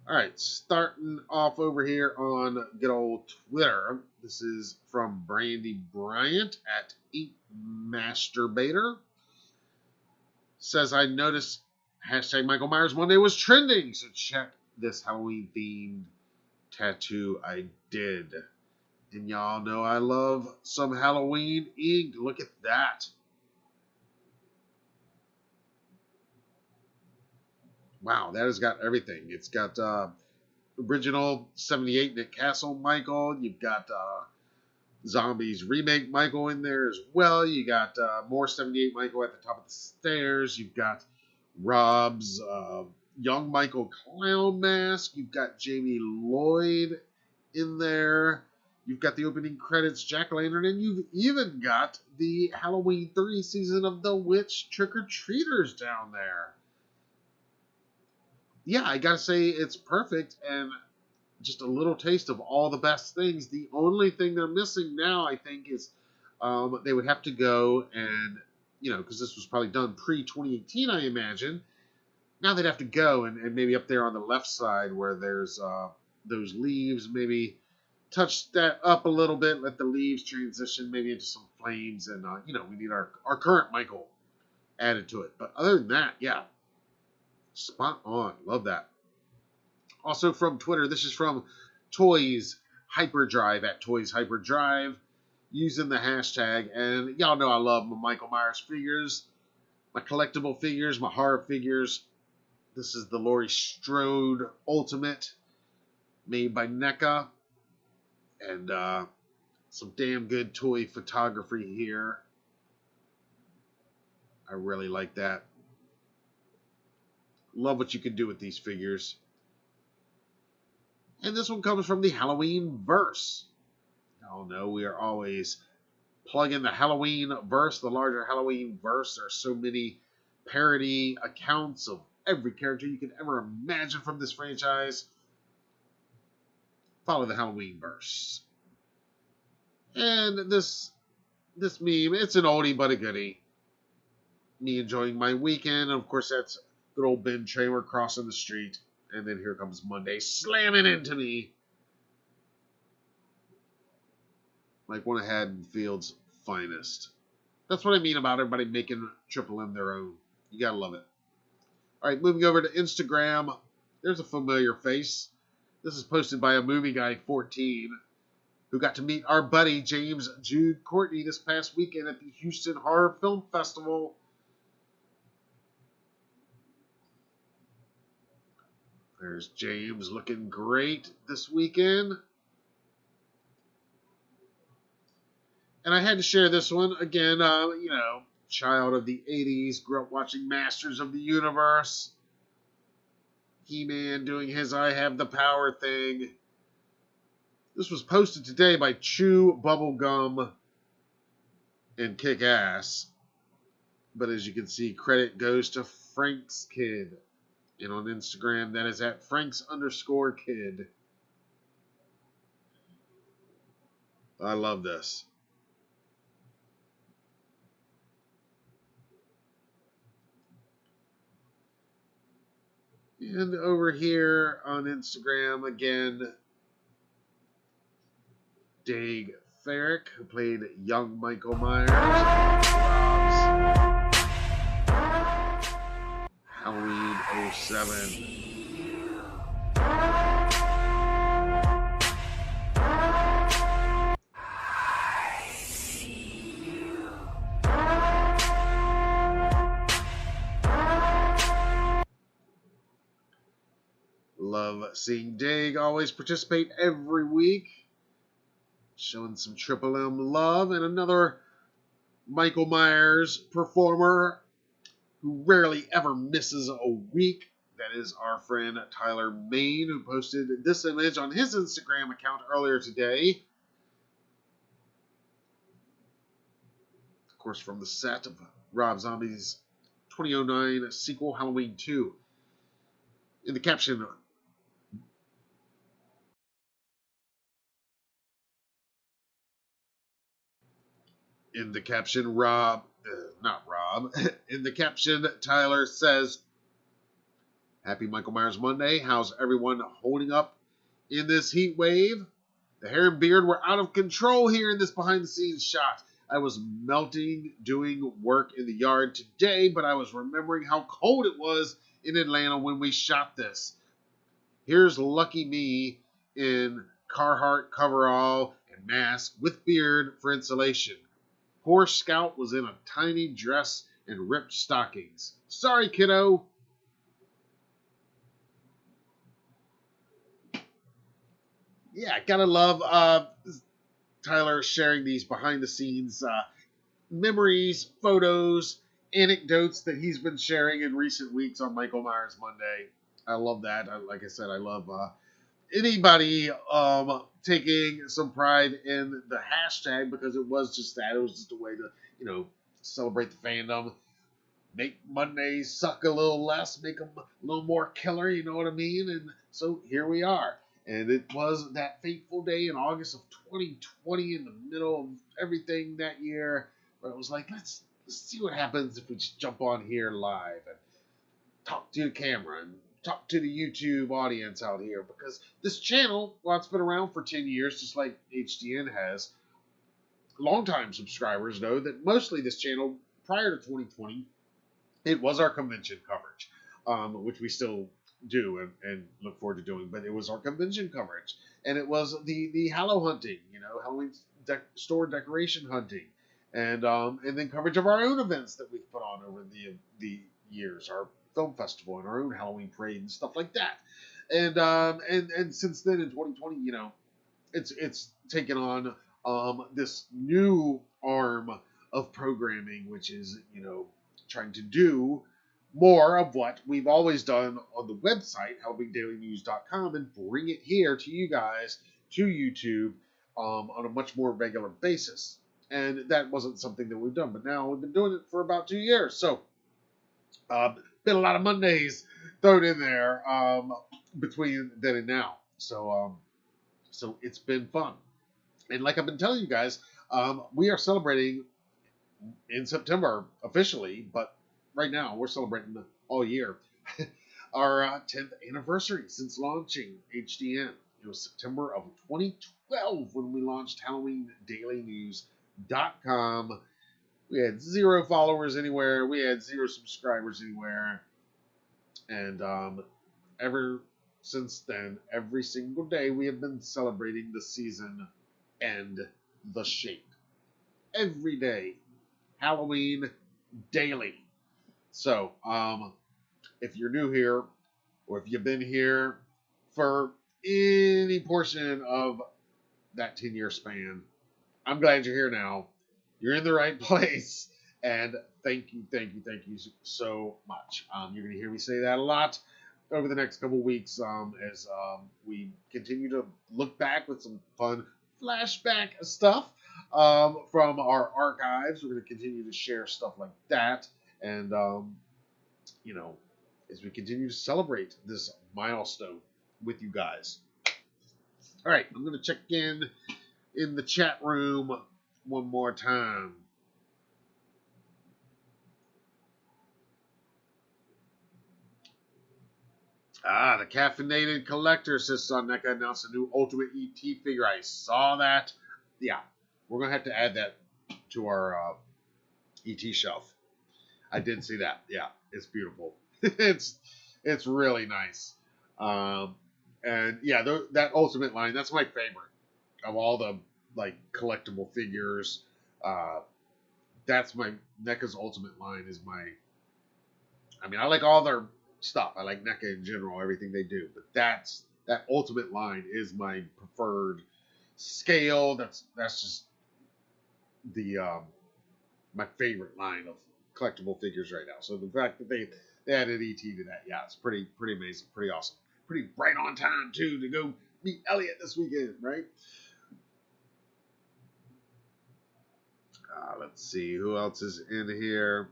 All right, starting off over here on good old Twitter. This is from Brandy Bryant at Ink Masturbator. Says, I noticed hashtag Michael Myers Monday was trending, so check this Halloween themed tattoo I did. And y'all know I love some Halloween ink. Look at that. Wow, that has got everything. It's got original 78 Nick Castle Michael. You've got Zombies remake Michael in there as well. You got more 78 Michael at the top of the stairs. You've got Rob's young Michael clown mask. You've got Jamie Lloyd in there. You've got the opening credits Jack-o'-lantern, and you've even got the Halloween 3 season of the Witch Trick-or-Treaters down there. Yeah, I gotta say it's perfect and just a little taste of all the best things. The only thing they're missing now, I think, is they would have to go and, because this was probably done pre-2018, I imagine. Now they'd have to go and maybe up there on the left side where there's those leaves, maybe touch that up a little bit, let the leaves transition maybe into some flames, and, we need our current Michael added to it. But other than that, yeah, spot on. Love that. Also from Twitter, this is from Toys Hyperdrive at Toys Hyperdrive, using the hashtag. And y'all know I love my Michael Myers figures, my collectible figures, my horror figures. This is the Laurie Strode Ultimate, made by Neca. And some damn good toy photography here. I really like that. Love what you can do with these figures. And this one comes from the Halloween verse. Oh no, we are always plugging the Halloween verse, the larger Halloween verse. There are so many parody accounts of every character you could ever imagine from this franchise. Follow the Halloween verse. And this meme, it's an oldie but a goodie. Me enjoying my weekend. Of course, that's good old Ben Tramer crossing the street. And then here comes Monday slamming into me. Like one of Haddonfield's finest. That's what I mean about everybody making Triple M their own. You gotta love it. Alright, moving over to Instagram. There's a familiar face. This is posted by a movie guy 14 who got to meet our buddy James Jude Courtney this past weekend at the Houston Horror Film Festival. There's James looking great this weekend. And I had to share this one. Again, child of the 80s, grew up watching Masters of the Universe. He-Man doing his I Have the Power thing. This was posted today by Chew Bubblegum and Kick Ass. But as you can see, credit goes to Frank's Kid. And on Instagram, that is at Franks_kid. I love this. And over here on Instagram, again, Dag Ferrick, who played young Michael Myers. Halloween 07. Love seeing Dag always participate every week. Showing some Triple M love. And another Michael Myers performer who rarely ever misses a week. That is our friend Tyler Main, who posted this image on his Instagram account earlier today. Of course, from the set of Rob Zombie's 2009 sequel, Halloween 2. In the caption, in the caption, Tyler says, "Happy Michael Myers Monday. How's everyone holding up in this heat wave? The hair and beard were out of control here in this behind-the-scenes shot. I was melting doing work in the yard today, but I was remembering how cold it was in Atlanta when we shot this. Here's lucky me in Carhartt coverall and mask with beard for insulation. Poor Scout was in a tiny dress and ripped stockings. Sorry, kiddo." Yeah, gotta love Tyler sharing these behind-the-scenes memories, photos, anecdotes that he's been sharing in recent weeks on Michael Myers Monday. I love that. Like I said, I love anybody taking some pride in the hashtag, because it was just that. It was just a way to, celebrate the fandom, make Mondays suck a little less, make them a little more killer, you know what I mean? And so here we are. And it was that fateful day in August of 2020, in the middle of everything that year, where it was like, let's see what happens if we just jump on here live and talk to the camera and talk to the YouTube audience out here. Because this channel, while it's been around for 10 years, just like HDN has, longtime subscribers know that mostly this channel, prior to 2020, it was our convention coverage, which we still do and look forward to doing. But it was our convention coverage, and it was the Hallow hunting, Halloween store decoration hunting, and then coverage of our own events that we've put on over the years, our film festival and our own Halloween parade and stuff like that. And since then in 2020, it's taken on this new arm of programming, which is trying to do more of what we've always done on the website, HalloweenDailyNews.com, and bring it here to you guys, to YouTube, on a much more regular basis. And that wasn't something that we've done, but now we've been doing it for about 2 years. So, been a lot of Mondays thrown in there between then and now. So it's been fun. And like I've been telling you guys, we are celebrating in September officially, but right now we're celebrating all year our 10th anniversary since launching HDN. It was September of 2012 when we launched HalloweenDailyNews.com. We had 0 followers anywhere. We had 0 subscribers anywhere. And ever since then, every single day, we have been celebrating the season and the shape. Every day. Halloween daily. So, if you're new here, or if you've been here for any portion of that 10-year span, I'm glad you're here now. You're in the right place, and thank you so much. You're going to hear me say that a lot. over the next couple weeks as we continue to look back with some fun flashback stuff from our archives. We're going to continue to share stuff like that. And, you know, as we continue to celebrate this milestone with you guys. All right, I'm going to check in the chat room one more time. The Caffeinated Collector says Neca announced a new Ultimate ET figure. I saw that. Yeah, we're going to have to add that to our ET shelf. I did see that. Yeah, it's beautiful. it's really nice. And yeah, that Ultimate line, that's my favorite of all the like collectible figures. That's my NECA's Ultimate line is my. I mean, I like all their stuff. I like NECA in general, everything they do. But that Ultimate line is my preferred scale. That's just the my favorite line of collectible figures right now. So the fact that they added ET to that, yeah, it's pretty amazing, pretty awesome, pretty right on time too to go meet Elliot this weekend, right? Let's see who else is in here.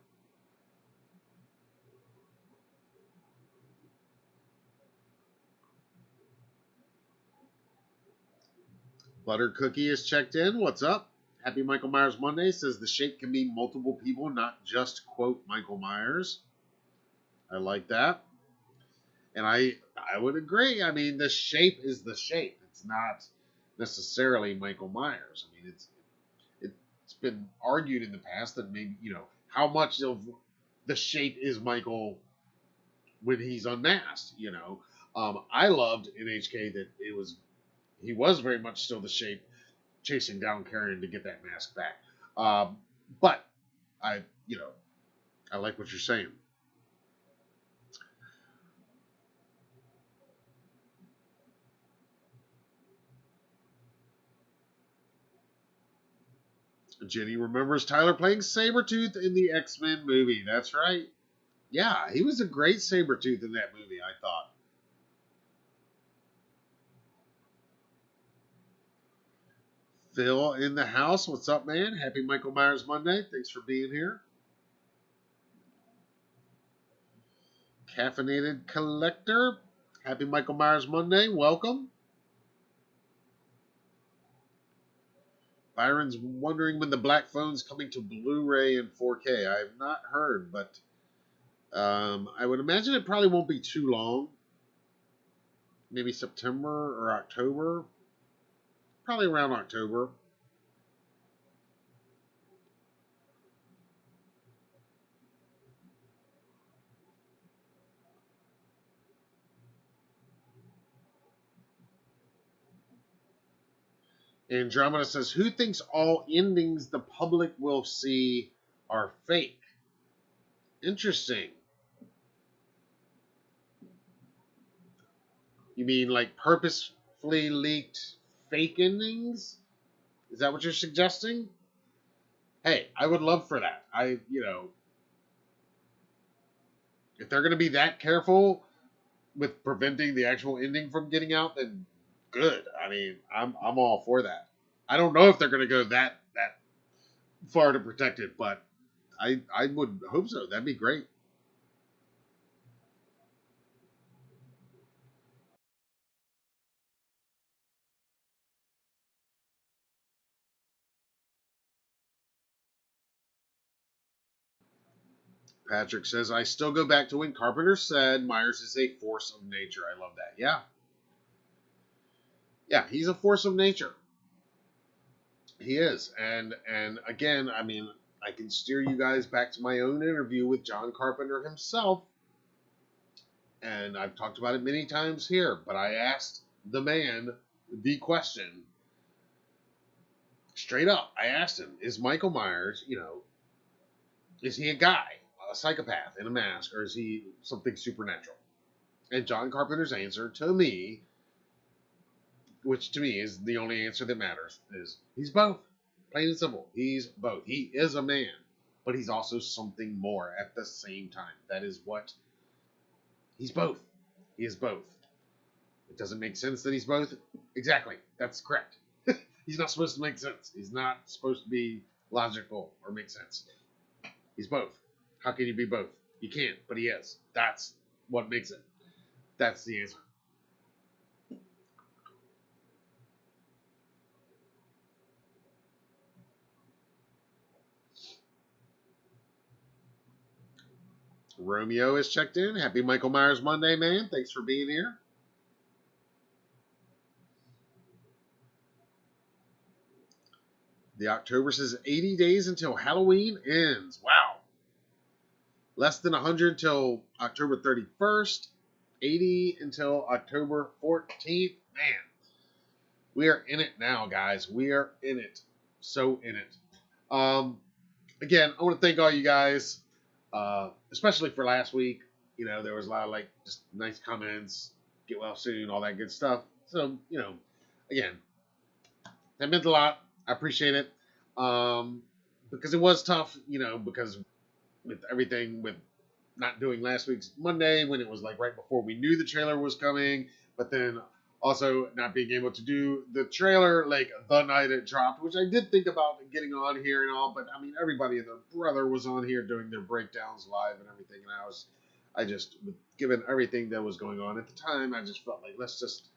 Butter Cookie is checked in. What's up? Happy Michael Myers Monday. Says the shape can be multiple people, not just, quote, Michael Myers. I like that. And I would agree. I mean, the shape is the shape. It's not necessarily Michael Myers. I mean, it's been argued in the past that maybe, you know, how much of the shape is Michael when he's unmasked, you know. I loved in HK that he was very much still the shape, chasing down Carrion to get that mask back. But I like what you're saying. Jenny remembers Tyler playing Sabretooth in the X-Men movie. That's right. Yeah, he was a great Sabretooth in that movie, I thought. Phil in the house. What's up, man? Happy Michael Myers Monday. Thanks for being here. Caffeinated Collector. Happy Michael Myers Monday. Welcome. Byron's wondering when the Black Phone's coming to Blu-ray and 4K. I have not heard, but I would imagine it probably won't be too long. Maybe September or October. Probably around October. Andromeda says, who thinks all endings the public will see are fake? Interesting. You mean like purposefully leaked fake endings? Is that what you're suggesting? Hey, I would love for that. If they're going to be that careful with preventing the actual ending from getting out, then good. I mean, I'm all for that. I don't know if they're going to go that far to protect it, but I would hope so. That'd be great. Patrick says, I still go back to when Carpenter said Myers is a force of nature. I love that. Yeah. Yeah, he's a force of nature. He is. And again, I mean, I can steer you guys back to my own interview with John Carpenter himself. And I've talked about it many times here, but I asked the man the question straight up. I asked him, is Michael Myers, is he a guy, a psychopath in a mask, or is he something supernatural? And John Carpenter's answer to me, which to me is the only answer that matters, is he's both. Plain and simple. He's both. He is a man, but he's also something more at the same time. That is what he's both. He is both. It doesn't make sense that he's both. Exactly. That's correct. He's not supposed to make sense. He's not supposed to be logical or make sense. He's both. How can you be both? You can't, but he is. That's what makes it. That's the answer. Romeo is checked in. Happy Michael Myers Monday, man. Thanks for being here. The October says 80 days until Halloween ends. Wow. Less than 100 till October 31st. 80 until October 14th. Man, we are in it now, guys. We are in it. So in it. Again, I want to thank all you guys, especially for last week. You know, there was a lot of like just nice comments, get well soon, all that good stuff. So, you know, again, that meant a lot. I appreciate it. Because it was tough, you know, because with everything, with not doing last week's Monday when it was like right before we knew the trailer was coming, but then also not being able to do the trailer like the night it dropped, which I did think about getting on here and all, but I mean, everybody and their brother was on here doing their breakdowns live and everything, and I just, given everything that was going on at the time, I just felt like, let's just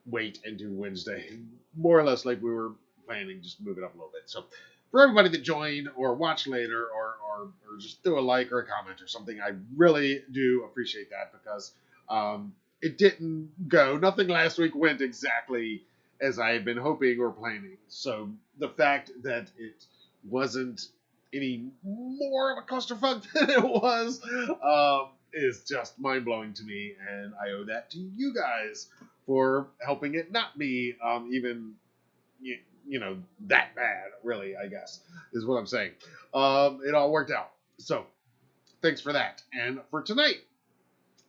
wait and do Wednesday, more or less like we were planning, just move it up a little bit. So for everybody that joined or watched later or just threw a like or a comment or something, I really do appreciate that, because it didn't go, nothing last week went exactly as I had been hoping or planning. So the fact that it wasn't any more of a clusterfuck than it was is just mind-blowing to me, and I owe that to you guys for helping it not be even you know, that bad, really, I guess, is what I'm saying. It all worked out. So, thanks for that. And for tonight,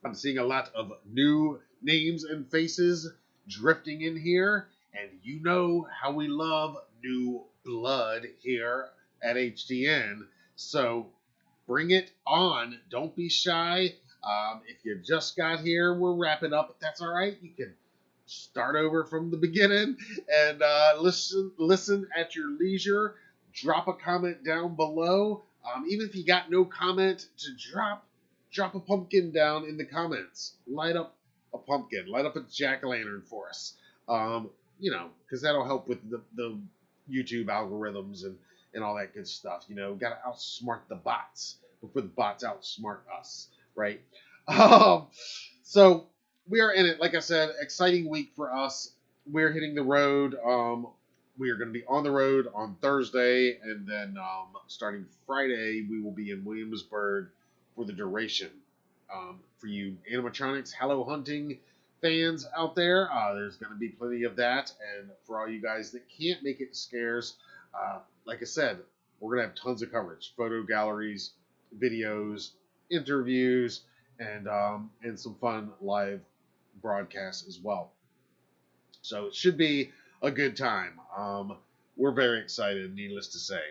I'm seeing a lot of new names and faces drifting in here. And you know how we love new blood here at HTN. So, bring it on. Don't be shy. If you just got here, we're wrapping up. That's all right. You can start over from the beginning and listen at your leisure. Drop a comment down below. Even if you got no comment to drop a pumpkin down in the comments. Light up a pumpkin. Light up a jack-o'-lantern for us. You know, because that'll help with the YouTube algorithms and all that good stuff. You know, got to outsmart the bots before the bots outsmart us, right? So we are in it. Like I said, exciting week for us. We're hitting the road. We are going to be on the road on Thursday, and then starting Friday, we will be in Williamsburg for the duration. For you animatronics, Hallow hunting fans out there, there's going to be plenty of that. And for all you guys that can't make it to Scares, like I said, we're going to have tons of coverage, photo galleries, videos, interviews, and some fun live broadcasts as well. So it should be a good time. We're very excited, needless to say.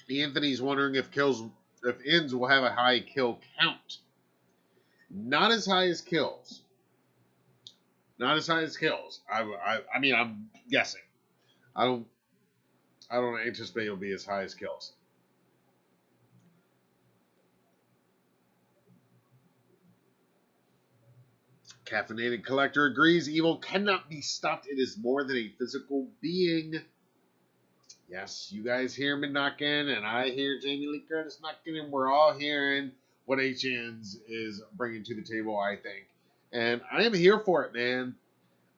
Anthony's wondering if ends will have a high kill count. Not as high as kills. Not as high as kills. I mean, I'm guessing. I don't anticipate it'll be as high as kills. Caffeinated Collector agrees. Evil cannot be stopped. It is more than a physical being. Yes, you guys hear me knocking, and I hear Jamie Lee Curtis knocking, and we're all hearing what HNs is bringing to the table, I think. And I am here for it, man.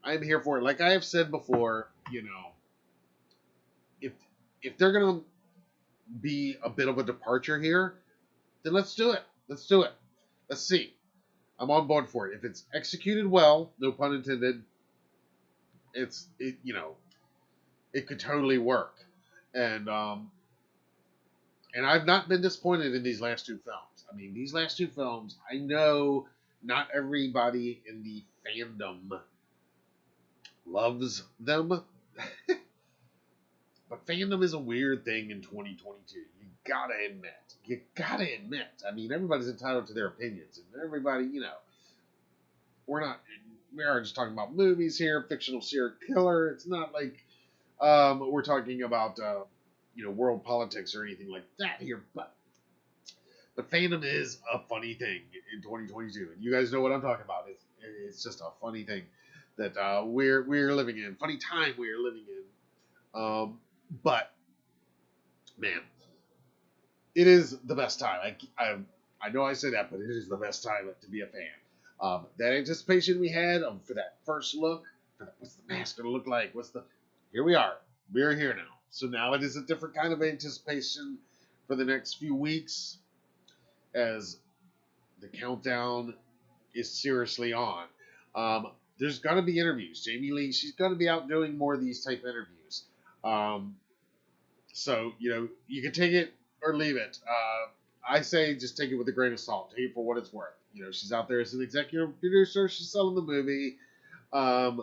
I am here for it. Like I have said before, you know, if they're going to be a bit of a departure here, then let's do it. Let's do it. Let's see. I'm on board for it. If it's executed well, no pun intended, it could totally work. And I've not been disappointed in these last two films. I mean, these last two films, I know not everybody in the fandom loves them, but But fandom is a weird thing in 2022. You gotta admit. I mean, everybody's entitled to their opinions, and everybody, we are just talking about movies here, fictional serial killer. It's not like we're talking about world politics or anything like that here. But fandom is a funny thing in 2022, and you guys know what I'm talking about. It's just a funny thing that we're living in, funny time we're living in. But man, it is the best time. I know I say that, but it is the best time to be a fan. That anticipation we had for that first look, what's the mask gonna look like? Here we are. We're here now. So now it is a different kind of anticipation for the next few weeks as the countdown is seriously on. There's gonna be interviews. Jamie Lee, she's gonna be out doing more of these type interviews. So you can take it or leave it. I say just take it with a grain of salt. Take it for what it's worth. She's out there as an executive producer. She's selling the movie. I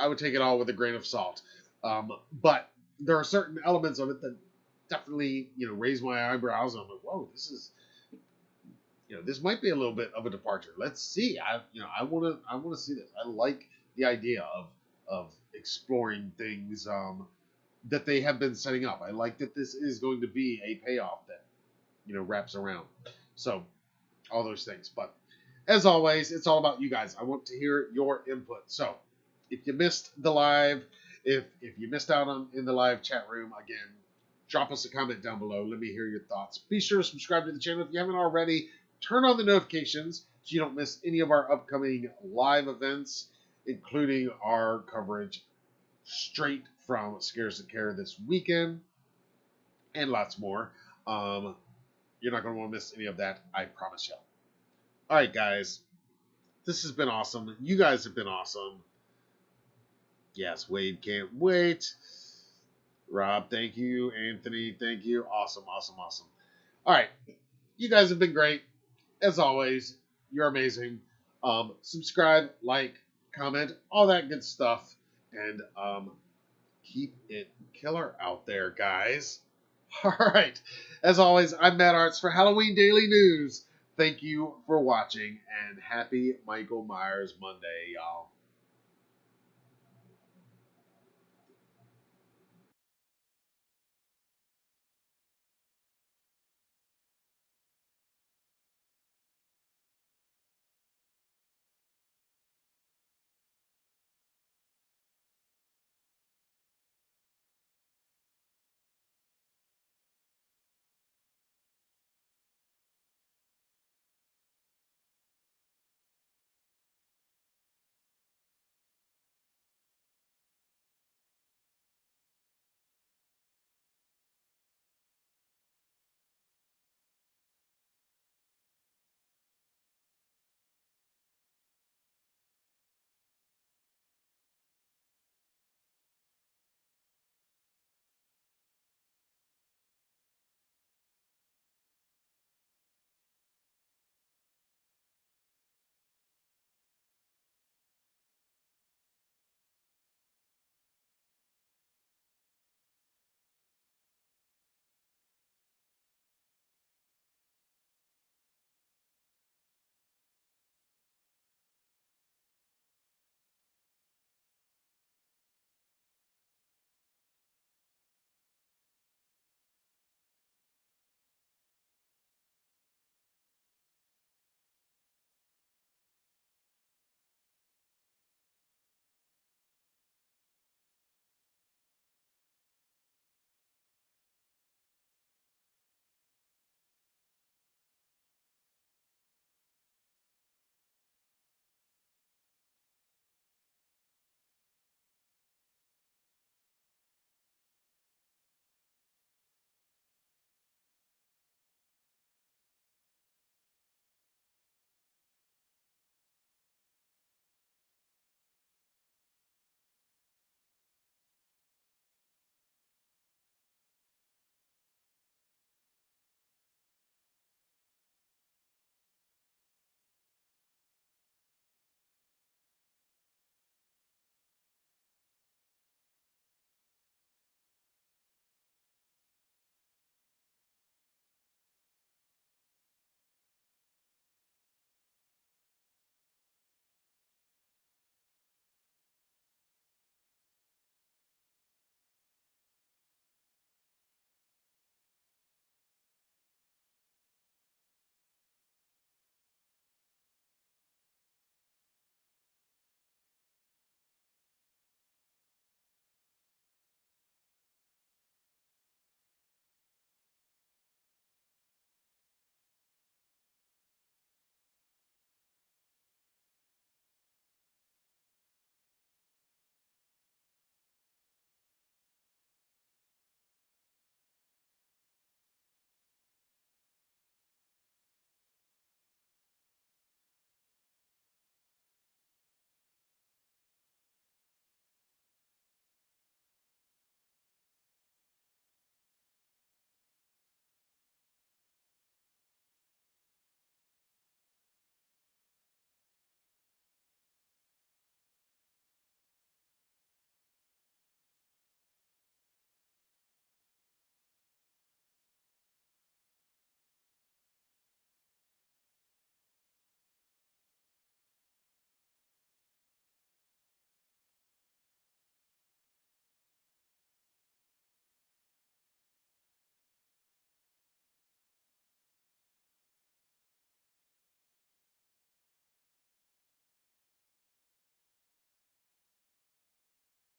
would take it all with a grain of salt. But there are certain elements of it that definitely, raise my eyebrows. I'm like, whoa, this is, this might be a little bit of a departure. Let's see. I want to see this. I like the idea of exploring things that they have been setting up. I like that this is going to be a payoff that, wraps around. So all those things. But as always, it's all about you guys. I want to hear your input. So if you missed the live, if you missed out in the live chat room, again, drop us a comment down below. Let me hear your thoughts. Be sure to subscribe to the channel if you haven't already. Turn on the notifications so you don't miss any of our upcoming live events, including our coverage straight from Scares and Care this weekend, and lots more. You're not going to want to miss any of that, I promise you. All right, guys. This has been awesome. You guys have been awesome. Yes, Wade can't wait. Rob, thank you. Anthony, thank you. Awesome, awesome, awesome. All right. You guys have been great. As always, you're amazing. Subscribe, like, comment, all that good stuff. And keep it killer out there, guys. All right. As always, I'm Matt Arts for Halloween Daily News. Thank you for watching, and happy Michael Myers Monday, y'all.